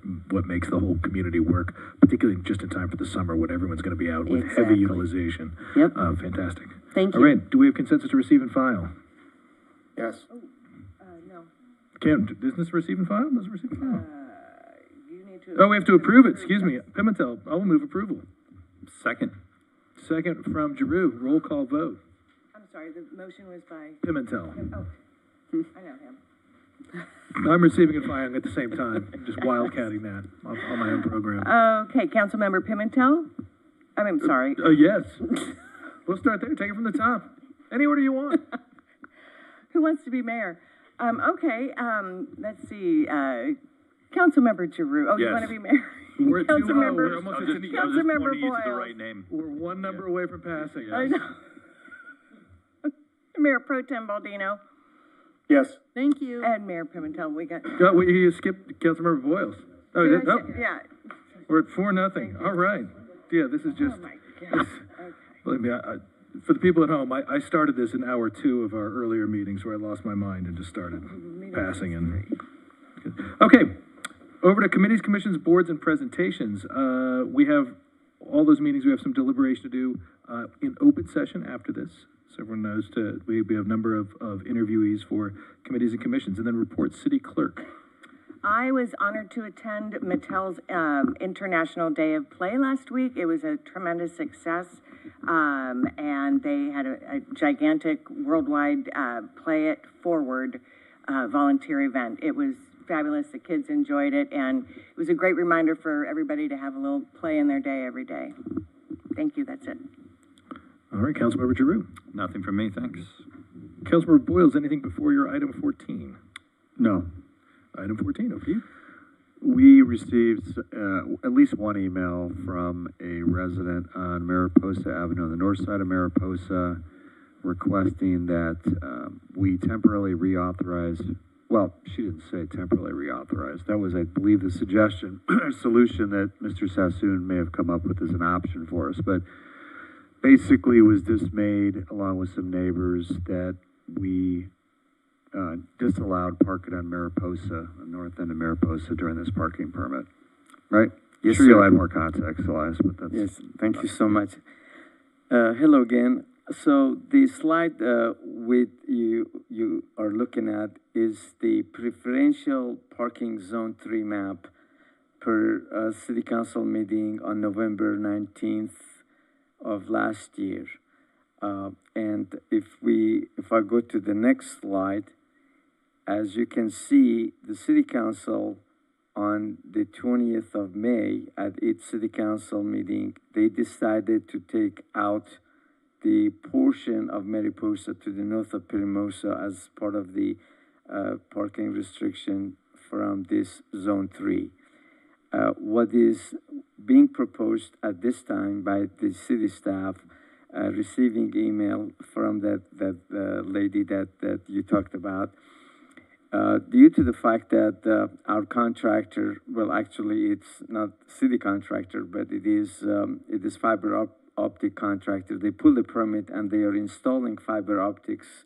makes the whole community work, particularly just in time for the summer when everyone's gonna be out with heavy utilization. Yep. Fantastic. Thank you. All right, do we have consensus to receive and file? Yes. No. Isn't this receive and file? Does it receive and file? You need to. Oh, we have to approve it, excuse me. Pimentel, I will move approval. Second. Second from Giroux, roll call vote. I'm sorry, the motion was by. Pimentel. Oh, I know him. I'm receiving and filing at the same time, just wildcatting that on my own program. Okay, Councilmember Pimentel? I'm sorry. Oh, yes. We'll start there, take it from the top. Any order you want. Who wants to be mayor? Okay, let's see, Councilmember Giroux. Oh, you Yes. want to be mayor? We're at 2-0. Councilmember, We're almost at the Councilmember Use the Boyle. right name. We're one number away from passing it. I know. Mayor Pro Tem Baldino Yes. Thank you. and Mayor Pimentel, we got. You skipped Councilmember Boyles. Oh, Did I no. say- Yeah. We're at 4-0. All right. Yeah, this is just. Oh, my God. Believe me, for the people at home, I started this in hour 2 of our earlier meetings where I lost my mind and just started passing and. Okay, over to committees, commissions, boards, and presentations. We have all those meetings. We have some deliberation to do in open session after this. So everyone knows we have a number of interviewees for committees and commissions, and then report city clerk. I was honored to attend Mattel's International Day of Play last week. It was a tremendous success, and they had a gigantic worldwide Play It Forward volunteer event. It was fabulous. The kids enjoyed it, and it was a great reminder for everybody to have a little play in their day every day. Thank you. That's it. All right, Councilmember Giroux. Nothing from me, thanks. Councilmember Boyles, anything before your item 14? No. Item 14, over to you. We received at least one email from a resident on Mariposa Avenue on the north side of Mariposa requesting that we temporarily reauthorize, well, she didn't say temporarily reauthorize. That was, I believe, the suggestion, or solution that Mr. Sassoon may have come up with as an option for us. But basically was dismayed, along with some neighbors, that we disallowed parking on Mariposa, the north end of Mariposa, during this parking permit. Right? Yes, Sure, you'll sir. add more context, Elias, but that's... Yes, thank you so much. Hello again. So the slide with you are looking at is the preferential parking zone 3 map per city council meeting on November 19th of last year. And if I go to the next slide, as you can see, the city council on the 20th of May at its city council meeting, they decided to take out the portion of Mariposa to the north of Perimosa as part of the parking restriction from this zone 3. What is being proposed at this time by the city staff, receiving email from that lady that you talked about, due to the fact that our contractor, well, actually it's not city contractor, but it is fiber optic contractor. They pulled the permit and they are installing fiber optics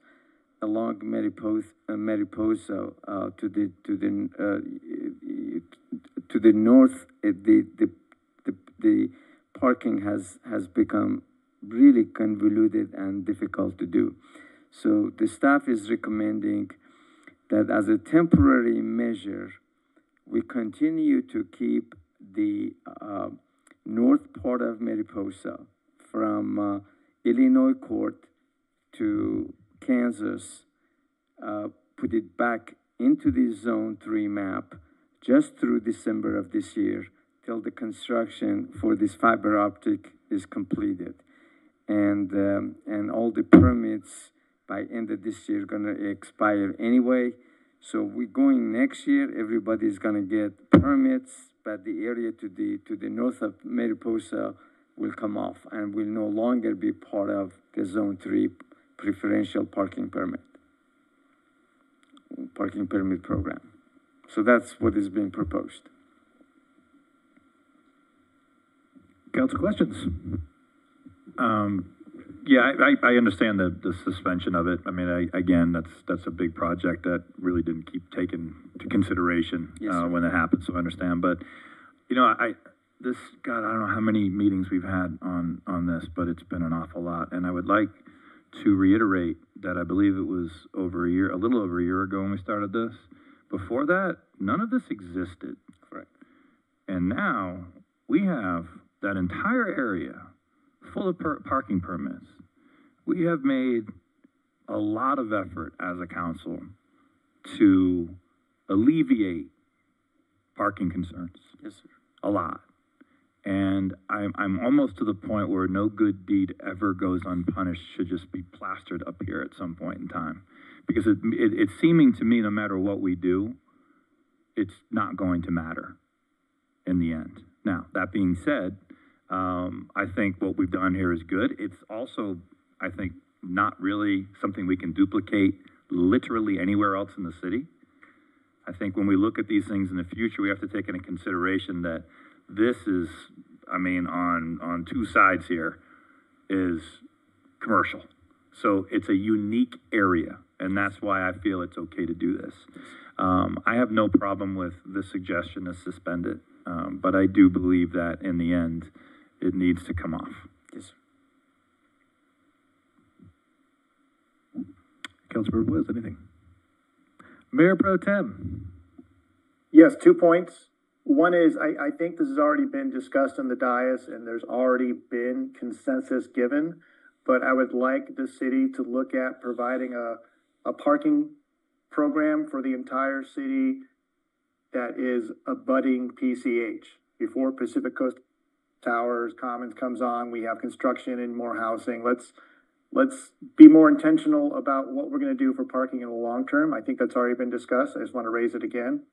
along Mariposa to the north. The parking has become really convoluted and difficult to do. So the staff is recommending that as a temporary measure, we continue to keep the north part of Mariposa from Illinois Court to Kansas, put it back into the Zone 3 map just through December of this year till the construction for this fiber optic is completed. And all the permits by end of this year gonna expire anyway. So we're going next year, everybody's gonna get permits, but the area to the north of Mariposa will come off and will no longer be part of the Zone 3 preferential parking permit program. So that's what is being proposed. Council questions? Yeah, I understand the suspension of it. I mean, again, that's a big project that really didn't keep taken to consideration when it happened, so I understand. But, you know, God, I don't know how many meetings we've had on this, but it's been an awful lot. And I would like to reiterate that I believe it was a little over a year ago when we started this. Before that, none of this existed. Correct. And now we have that entire area full of parking permits. We have made a lot of effort as a council to alleviate parking concerns. Yes, sir. A lot. And I'm almost to the point where no good deed ever goes unpunished should just be plastered up here at some point in time. Because it's seeming to me, no matter what we do, it's not going to matter in the end. Now, that being said, I think what we've done here is good. It's also, I think, not really something we can duplicate literally anywhere else in the city. I think when we look at these things in the future, we have to take into consideration that this is, I mean, on two sides here, is commercial. So it's a unique area, and that's why I feel it's okay to do this. I have no problem with the suggestion to suspend it, but I do believe that in the end, it needs to come off. Yes, sir. Councilmember Woods, anything? Mayor Pro Tem. Yes, 2 points. One is, I think this has already been discussed on the dais and there's already been consensus given, but I would like the city to look at providing a parking program for the entire city that is abutting PCH. Before Pacific Coast Towers Commons comes on, we have construction and more housing. Let's be more intentional about what we're going to do for parking in the long term. I think that's already been discussed. I just want to raise it again.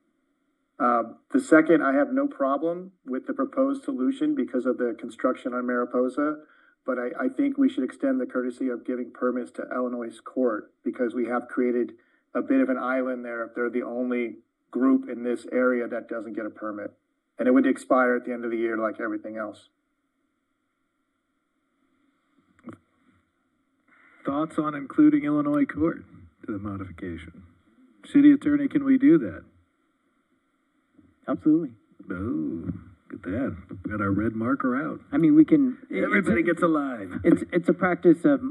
The second, I have no problem with the proposed solution because of the construction on Mariposa, but I think we should extend the courtesy of giving permits to Illinois Court because we have created a bit of an island there if they're the only group in this area that doesn't get a permit. And it would expire at the end of the year like everything else. Thoughts on including Illinois Court to the modification? City Attorney, can we do that? Absolutely. Oh, look at that. We got our red marker out. I mean, we can. Everybody gets a line. It's a practice of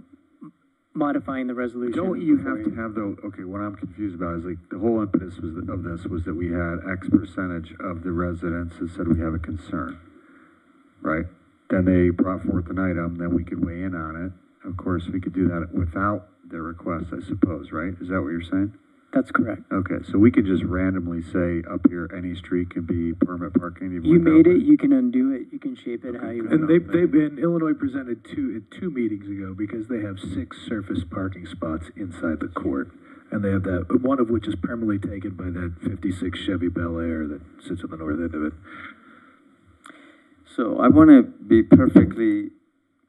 modifying the resolution. Don't you have to have though? Okay, what I'm confused about is like the whole impetus of this was that we had X percentage of the residents that said we have a concern, right? Then they brought forth an item, then we could weigh in on it. Of course, we could do that without their request, I suppose, right? Is that what you're saying? That's correct. Okay, so we could just randomly say up here, any street can be permit parking. Even You made without it, you can undo it, you can shape it how you want. And they've been, Illinois presented two meetings ago because they have 6 surface parking spots inside the court. And they have that, one of which is permanently taken by that 56 Chevy Bel Air that sits on the north end of it. So I want to be perfectly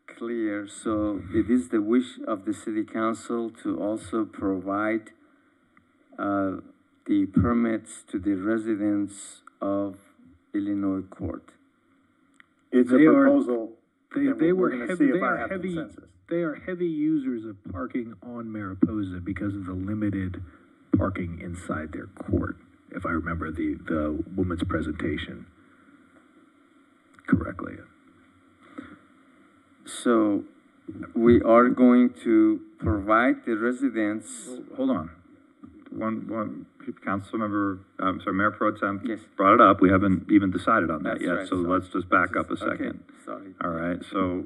clear. So it is the wish of the city council to also provide the permits to the residents of Illinois Court. It's a proposal. They We're were gonna heavy. see if They I are have heavy. consensus. They are heavy users of parking on Mariposa because of the limited parking inside their court. If I remember the woman's presentation correctly. So we are going to provide the residents. Hold on. One Councilmember, Mayor Pro Tem brought it up. We haven't even decided on that That's yet. right, So sorry. let's just back up a Okay, second. sorry. All right. So,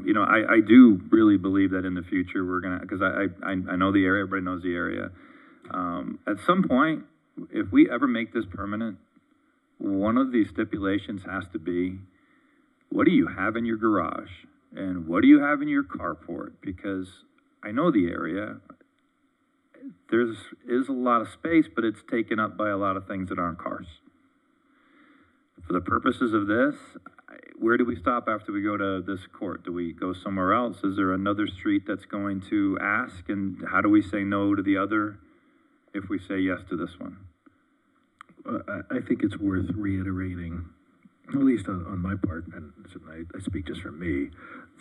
you know, I do really believe that in the future we're going to, because I know the area, everybody knows the area. At some point, if we ever make this permanent, one of these stipulations has to be, what do you have in your garage? And what do you have in your carport? Because I know the area. is a lot of space, but it's taken up by a lot of things that aren't cars. For the purposes of this, where do we stop after we go to this court? Do we go somewhere else? Is there another street that's going to ask? And how do we say no to the other if we say yes to this one? I think it's worth reiterating, at least on my part, and I speak just for me,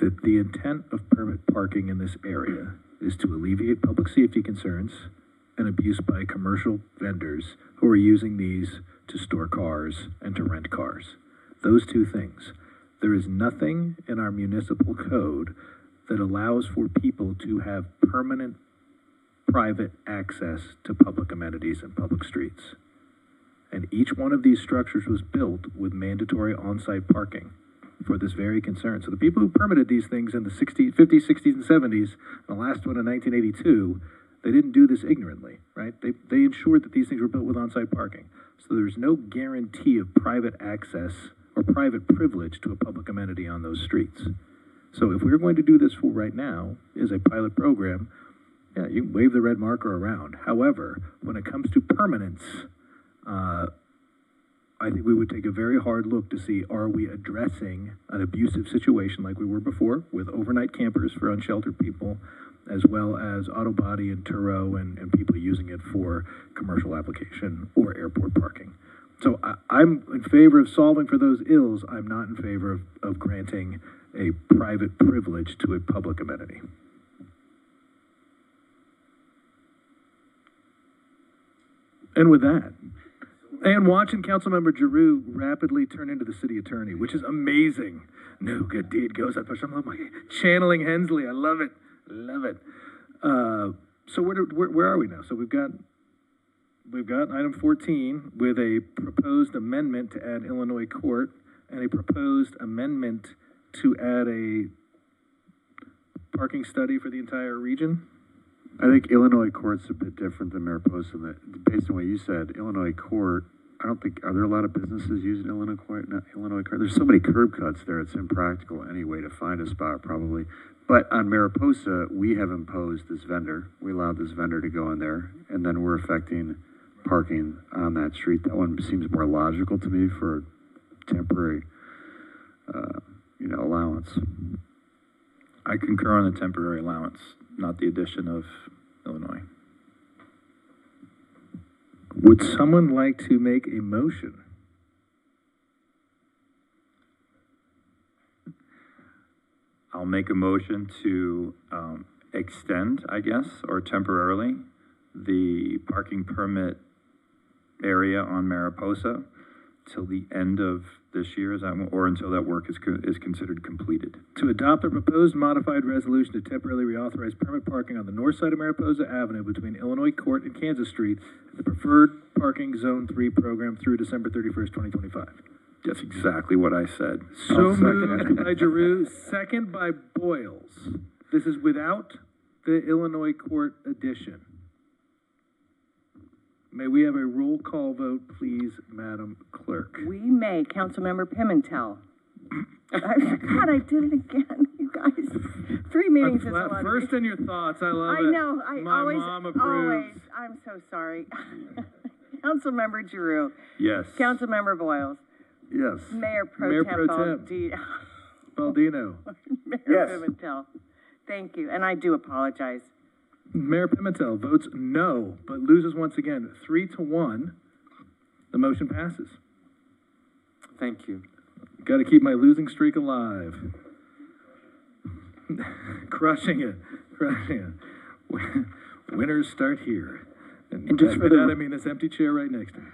that the intent of permit parking in this area is to alleviate public safety concerns and abuse by commercial vendors who are using these to store cars and to rent cars. Those two things. There is nothing in our municipal code that allows for people to have permanent private access to public amenities and public streets. And each one of these structures was built with mandatory on-site parking for this very concern. So the people who permitted these things in the 50s, 60s, and 70s, and the last one in 1982, they didn't do this ignorantly, right? They ensured that these things were built with on-site parking. So there's no guarantee of private access or private privilege to a public amenity on those streets. So if we're going to do this for right now as a pilot program, yeah, you can wave the red marker around. However, when it comes to permanence, I think we would take a very hard look to see, are we addressing an abusive situation like we were before with overnight campers for unsheltered people, as well as auto body and Turo and people using it for commercial application or airport parking. So I'm in favor of solving for those ills. I'm not in favor of granting a private privilege to a public amenity. And with that, and watching Councilmember Giroux rapidly turn into the city attorney, which is amazing. No good deed goes unpunished. I'm like channeling Hensley. I love it. Love it. So where are we now? So we've got item 14 with a proposed amendment to add Illinois court and a proposed amendment to add a parking study for the entire region. I think Illinois court's a bit different than Mariposa. Based on what you said, Illinois court, I don't think, are there a lot of businesses using Illinois court? Not Illinois court. There's so many curb cuts there, it's impractical anyway to find a spot probably. But on Mariposa, we have imposed this vendor. We allowed this vendor to go in there, and then we're affecting parking on that street. That one seems more logical to me for temporary, allowance. I concur on the temporary allowance, not the addition of Illinois. Would someone like to make a motion? I'll make a motion to extend, I guess, or temporarily, the parking permit area on Mariposa till the end of this year, or until that work is considered completed. To adopt a proposed modified resolution to temporarily reauthorize permit parking on the north side of Mariposa Avenue between Illinois Court and Kansas Street, the preferred parking zone 3 program through December 31st, 2025. That's exactly what I said. So moved by Giroux, second by Boyles. This is without the Illinois Court addition. May we have a roll call vote, please, Madam Clerk? We may. Councilmember Pimentel. God, I did it again, you guys. 3 meetings is a lot. First in your thoughts, I love it. I know, My mom approves. I'm so sorry. Councilmember Giroux. Yes. Councilmember Boyles. Yes. Mayor Pro Tem Baldino. Mayor Yes. Pimentel. Thank you, and I do apologize. Mayor Pimentel votes no, but loses once again, 3-1. The motion passes. Thank you. Got to keep my losing streak alive. Crushing it. Winners start here. And just for that, I mean this empty chair right next to me.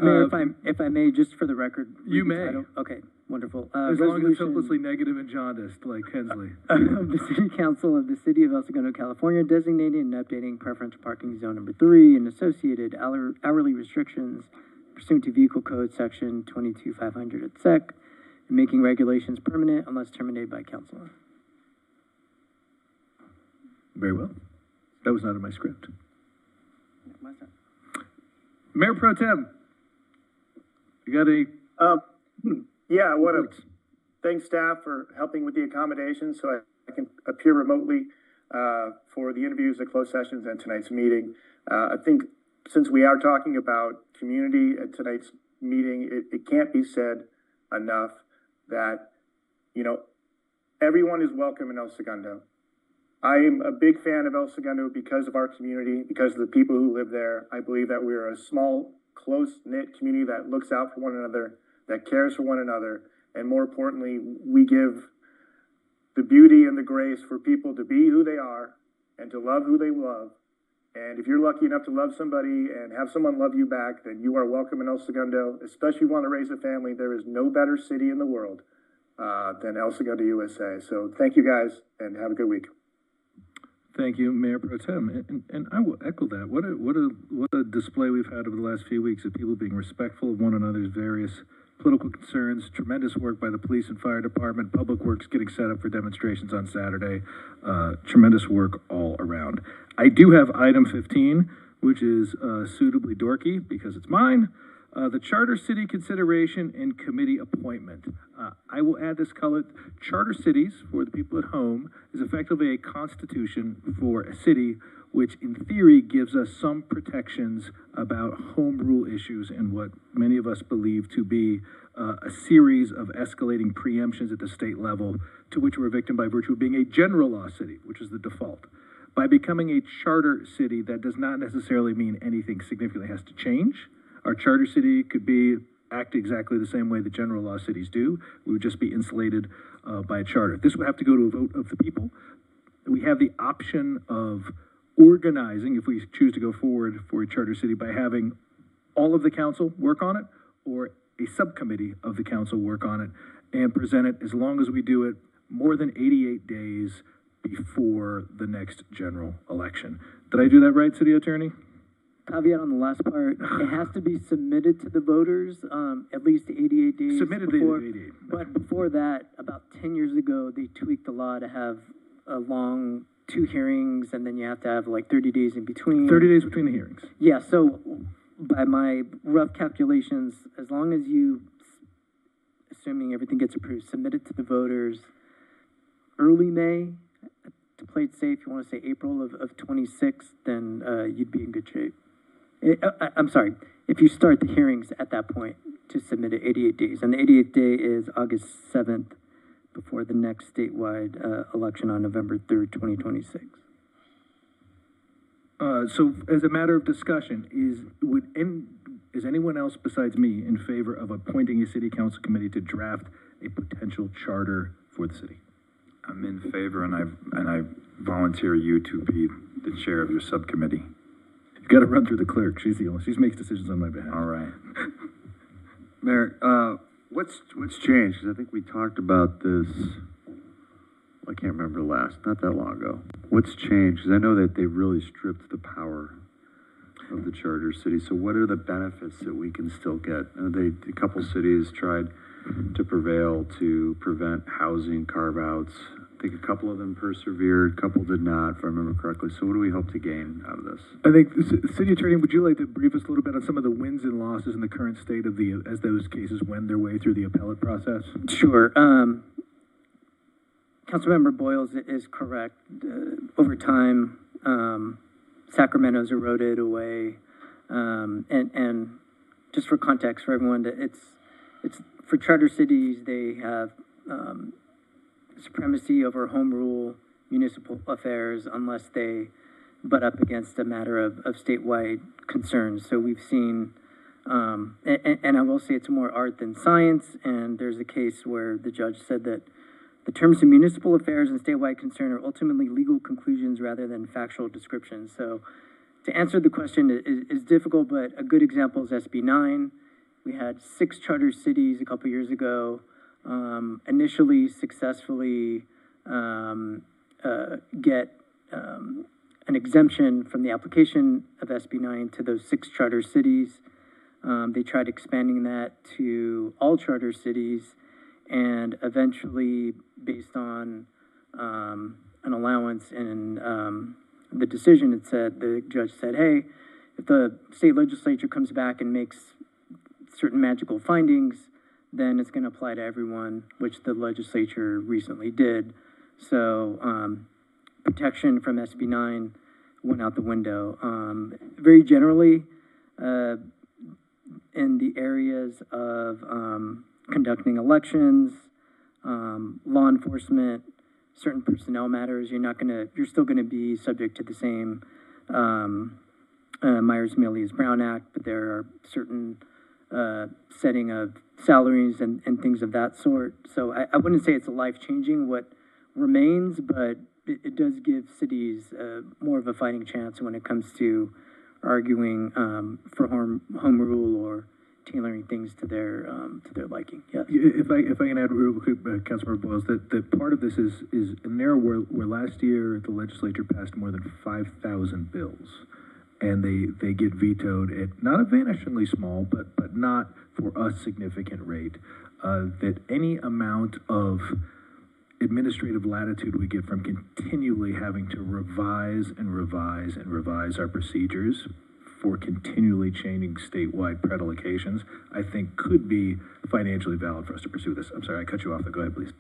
Mayor, if I may, just for the record. You read the may. title. Okay, wonderful. As long as it's hopelessly negative and jaundiced, like Hensley. Of the City Council of the City of El Segundo, California, designating and updating preferential parking zone number 3 and associated hourly restrictions pursuant to Vehicle Code Section 22-500 at SEC, and making regulations permanent unless terminated by council. Very well. That was not in my script. Mayor Pro Tem, you got thank staff for helping with the accommodations so I can appear remotely. for the interviews, the closed sessions, and tonight's meeting. I think since we are talking about community at tonight's meeting, it can't be said enough that, you know, everyone is welcome in El Segundo. I am a big fan of El Segundo because of our community, because of the people who live there. I believe that we are a small, close-knit community that looks out for one another, that cares for one another, and more importantly, we give the beauty and the grace for people to be who they are and to love who they love. And if you're lucky enough to love somebody and have someone love you back, then you are welcome in El Segundo. Especially if you want to raise a family, there is no better city in the world than El Segundo, USA. So thank you guys, and have a good week. Thank you, Mayor Pro Tem. And I will echo that. What a display we've had over the last few weeks of people being respectful of one another's various political concerns. Tremendous work by the police and fire department, public works getting set up for demonstrations on Saturday. Tremendous work all around. I do have item 15, which is suitably dorky because it's mine. The Charter City Consideration and Committee Appointment. I will add this color. Charter cities, for the people at home, is effectively a constitution for a city, which in theory gives us some protections about home rule issues and what many of us believe to be a series of escalating preemptions at the state level to which we're a victim by virtue of being a general law city, which is the default. By becoming a charter city, that does not necessarily mean anything significantly has to change. Our charter city could act exactly the same way the general law cities do. We would just be insulated by a charter. This would have to go to a vote of the people. We have the option of organizing, if we choose to go forward for a charter city, by having all of the council work on it or a subcommittee of the council work on it and present it, as long as we do it more than 88 days before the next general election. Did I do that right, City Attorney? Caveat on the last part, it has to be submitted to the voters, at least 88 days. Submitted before, to 88. But before that, about 10 years ago, they tweaked the law to have a long 2 hearings, and then you have to have like 30 days in between. 30 days between the hearings. Yeah, so by my rough calculations, as long as you, assuming everything gets approved, submit it to the voters early May, to play it safe, you want to say April of 26, then you'd be in good shape. I'm sorry, if you start the hearings at that point to submit it 88 days, and the 88th day is August 7th before the next statewide election on November 3rd, 2026. So as a matter of discussion, is anyone else besides me in favor of appointing a city council committee to draft a potential charter for the city? I'm in favor, and I volunteer you to be the chair of your subcommittee. You've got to run through the clerk. She makes decisions on my behalf. All right. Mayor, what's changed? Because I think we talked about this, I can't remember not that long ago. What's changed? Because I know that they really stripped the power of the charter city. So what are the benefits that we can still get? A couple cities tried to prevail to prevent housing carve-outs. I think a couple of them persevered, a couple did not, if I remember correctly. So what do we hope to gain out of this? I think, City Attorney, would you like to brief us a little bit on some of the wins and losses in the current state of as those cases wend their way through the appellate process? Sure. Councilmember Boyles is correct. Over time, Sacramento's eroded away. And just for context for everyone, it's for charter cities, they have supremacy over home rule municipal affairs unless they butt up against a matter of statewide concerns. So we've seen, and I will say it's more art than science, and there's a case where the judge said that the terms of municipal affairs and statewide concern are ultimately legal conclusions rather than factual descriptions. So to answer the question is difficult, but a good example is SB 9. We had 6 charter cities a couple years ago initially successfully get an exemption from the application of SB 9 to those 6 charter cities. They tried expanding that to all charter cities, and eventually, based on an allowance in the decision, the judge said, hey, if the state legislature comes back and makes certain magical findings, then it's going to apply to everyone, which the legislature recently did. So protection from SB 9 went out the window. Very generally, in the areas of conducting elections, law enforcement, certain personnel matters, you're still gonna be subject to the same Myers-Mealy-Brown Act, but there are certain setting of salaries and things of that sort. So I wouldn't say it's life-changing what remains, but it does give cities more of a fighting chance when it comes to arguing for home rule or tailoring things to their liking. Yes. If I can add real quick, Councilmember Boyles, that part of this is an area where last year the legislature passed more than 5,000 bills, and they get vetoed at not a vanishingly small, but not for a significant rate. That any amount of administrative latitude we get from continually having to revise our procedures for continually changing statewide predilections, I think could be financially valid for us to pursue this. I'm sorry, I cut you off there. Go ahead, please.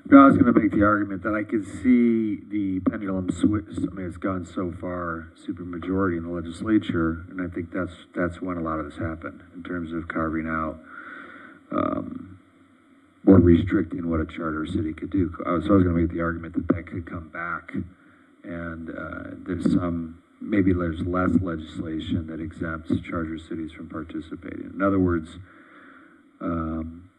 No, I was going to make the argument that I could see the pendulum switch. I mean, it's gone so far, supermajority in the legislature, and I think that's when a lot of this happened in terms of carving out or restricting what a charter city could do. So I was going to make the argument that could come back, and maybe there's less legislation that exempts charter cities from participating. In other words,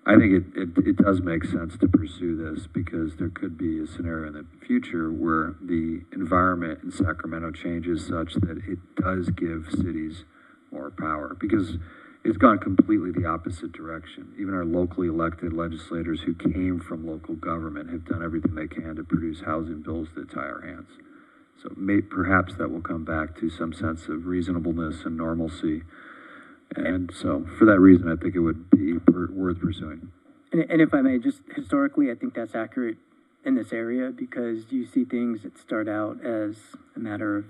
I think it does make sense to pursue this because there could be a scenario in the future where the environment in Sacramento changes such that it does give cities more power, because it's gone completely the opposite direction. Even our locally elected legislators who came from local government have done everything they can to produce housing bills that tie our hands. So perhaps that will come back to some sense of reasonableness and normalcy. And so for that reason, I think it would be worth pursuing. And if I may, just historically, I think that's accurate in this area, because you see things that start out as a matter of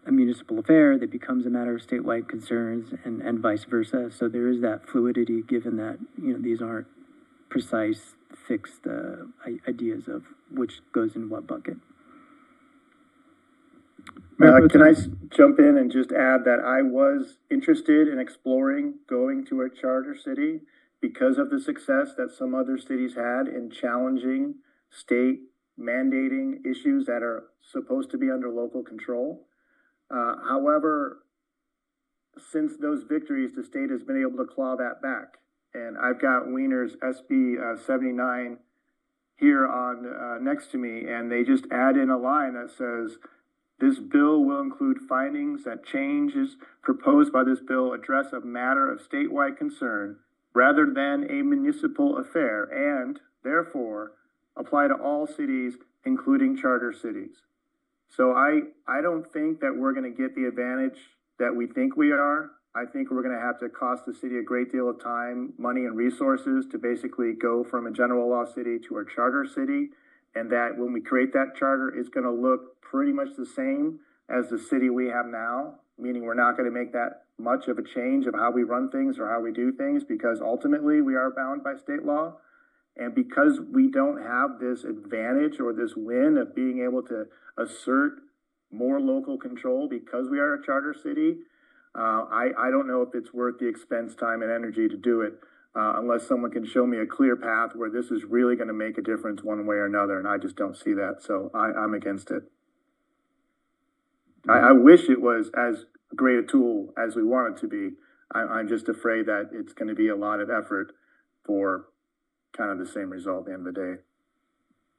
a municipal affair that becomes a matter of statewide concerns, and vice versa. So there is that fluidity, given that these aren't precise, fixed ideas of which goes in what bucket. Can I jump in and just add that I was interested in exploring going to a charter city because of the success that some other cities had in challenging state mandating issues that are supposed to be under local control. However, since those victories, the state has been able to claw that back. And I've got Wiener's SB 79 here on next to me, and they just add in a line that says, "This bill will include findings that changes proposed by this bill address a matter of statewide concern rather than a municipal affair, and therefore apply to all cities, including charter cities." So I don't think that we're going to get the advantage that we think we are. I think we're going to have to cost the city a great deal of time, money, and resources to basically go from a general law city to a charter city. And that when we create that charter, it's going to look pretty much the same as the city we have now, meaning we're not going to make that much of a change of how we run things or how we do things, because ultimately we are bound by state law. And because we don't have this advantage or this win of being able to assert more local control because we are a charter city, I don't know if it's worth the expense, time, and energy to do it. Unless someone can show me a clear path where this is really going to make a difference one way or another, and I just don't see that, so I'm against it. I wish it was as great a tool as we want it to be. I'm just afraid that it's going to be a lot of effort for kind of the same result at the end of the day.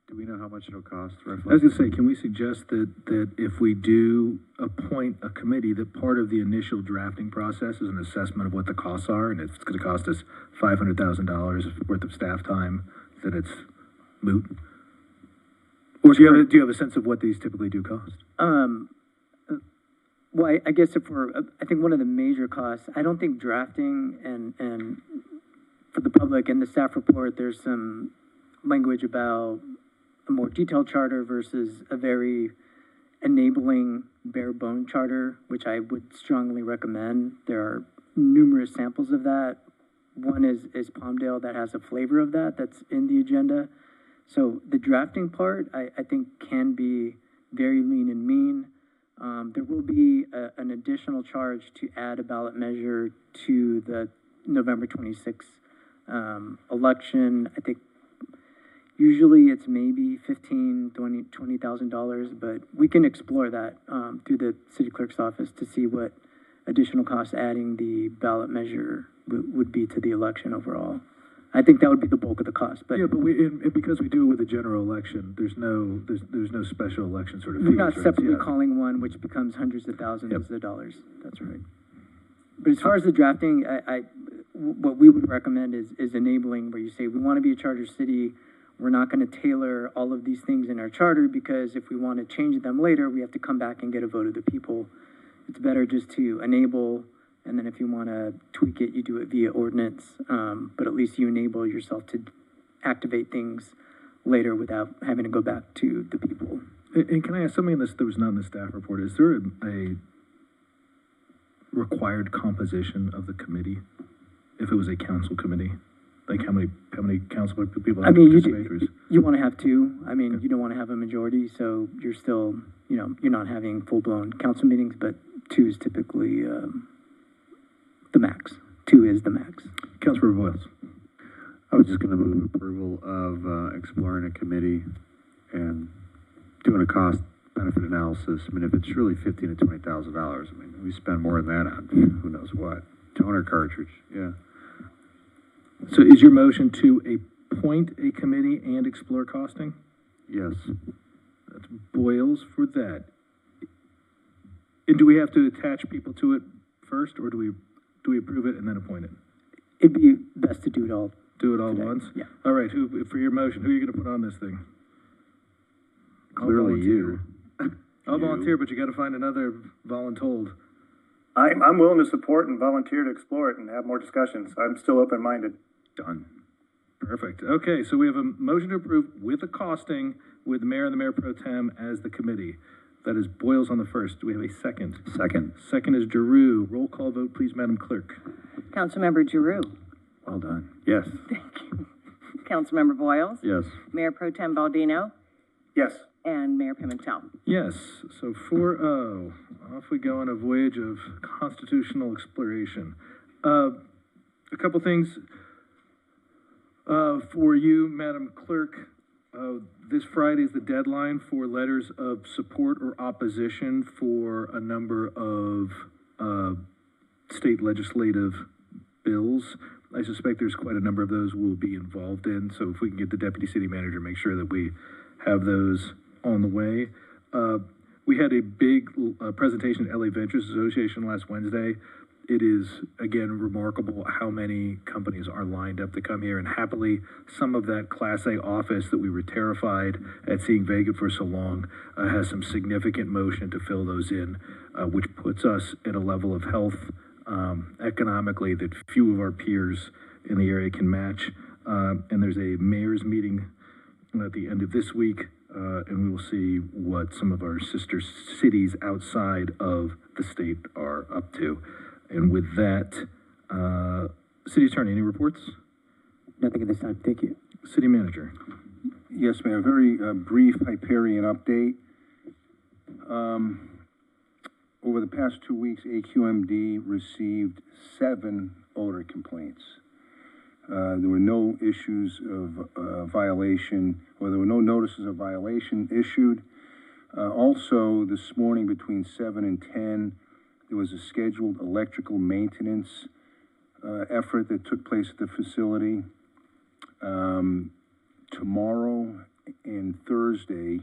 Do we know how much it'll cost, roughly? I was going to say, can we suggest that if we do appoint a committee, that part of the initial drafting process is an assessment of what the costs are, and if it's going to cost us $500,000 worth of staff time, then it's moot? Or do you have a sense of what these typically do cost? Well, I guess I think one of the major costs, I don't think drafting and for the public and the staff report, there's some language about a more detailed charter versus a very enabling bare bone charter, which I would strongly recommend. There are numerous samples of that. One is Palmdale that has a flavor of that, that's in the agenda. So the drafting part, I think, can be very lean and mean. There will be an additional charge to add a ballot measure to the November 26th election. I think usually it's maybe $20,000, but we can explore that through the city clerk's office to see what additional costs adding the ballot measure would be to the election overall. I think that would be the bulk of the cost, but Yeah, but because we do it with a general election, there's no special election sort of we're fees, not right? separately Yeah. calling one, which becomes hundreds of thousands of dollars. That's right. But as far as the drafting, what we would recommend is enabling, where you say, we want to be a charter city. We're not going to tailor all of these things in our charter, because if we want to change them later, we have to come back and get a vote of the people. It's better just to enable, and then if you want to tweak it, you do it via ordinance. But at least you enable yourself to activate things later without having to go back to the people. And can I ask something that was not in the staff report? Is there a required composition of the committee if it was a council committee? Like how many council people have participators? You want to have two. I mean, you don't want to have a majority, so you're still, you're not having full-blown council meetings, but two is typically the max. Two is the max. Councilmember Boyles. I was just gonna move approval of, exploring a committee and doing a cost benefit analysis. I mean, if it's really $15,000 to $20,000, I mean, we spend more than that on who knows what. Toner cartridge, yeah. So is your motion to appoint a committee and explore costing? Yes. That's Boyles for that. And do we have to attach people to it first, or do we approve it and then appoint it? It'd be best to do it all. Do it all today. once? Yeah. All right, for your motion, who are you gonna put on this thing? Clearly you. I'll volunteer, but you gotta find another voluntold. I'm willing to support and volunteer to explore it and have more discussions. I'm still open-minded. Done. Perfect. Okay, so we have a motion to approve with the costing, with the mayor and the mayor pro tem as the committee. That is Boyles on the first. Do we have a second? Second. Second is Giroux. Roll call vote, please, Madam Clerk. Councilmember Giroux. Well done. Yes. Councilmember Boyles. Yes. Mayor Pro Tem Baldino. Yes. And Mayor Pimentel. Yes, so 4-0. Off we go on a voyage of constitutional exploration. A couple things for you, Madam Clerk. This Friday is the deadline for letters of support or opposition for a number of state legislative bills. I suspect there's quite a number of those we'll be involved in, so if we can get the deputy city manager, make sure that we have those on the way. We had a big presentation at LA Ventures Association last Wednesday. It is, again, remarkable how many companies are lined up to come here, and happily, some of that Class A office that we were terrified at seeing vacant for so long has some significant motion to fill those in, which puts us at a level of health economically that few of our peers in the area can match. And there's a mayor's meeting at the end of this week, and we will see what some of our sister cities outside of the state are up to. And with that, City Attorney, any reports? Nothing at this time. Thank you. City Manager. Yes, Mayor, very brief Hyperion update. Over the past 2 weeks, AQMD received 7 odor complaints. There were no issues of violation, or there were no notices of violation issued. Also, this morning between 7 and 10, there was a scheduled electrical maintenance effort that took place at the facility. Tomorrow and Thursday,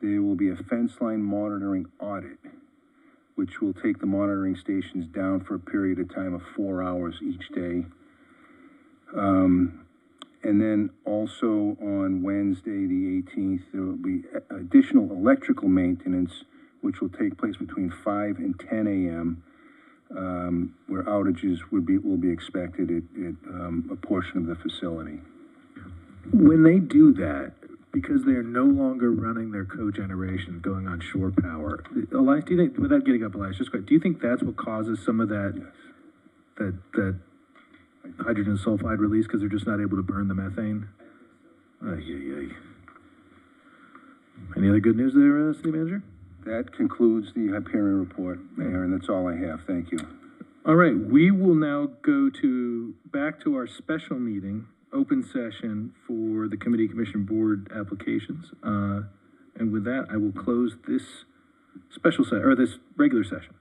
there will be a fence line monitoring audit, which will take the monitoring stations down for a period of time of 4 hours each day. And then also on Wednesday, the 18th, there will be additional electrical maintenance, which will take place between 5 and 10 a.m., where outages will be expected at a portion of the facility. When they do that, because they are no longer running their cogeneration, going on shore power, Elias, do you think, without getting up, Elias, just quick, do you think that's what causes some of that, that hydrogen sulfide release, because they're just not able to burn the methane? Ay, ay, ay. Any other good news there, City Manager? That concludes the Hyperion report, Mayor, and that's all I have. Thank you. All right, we will now go back to our special meeting, open session for the committee, commission, board applications. And with that, I will close this special or this regular session.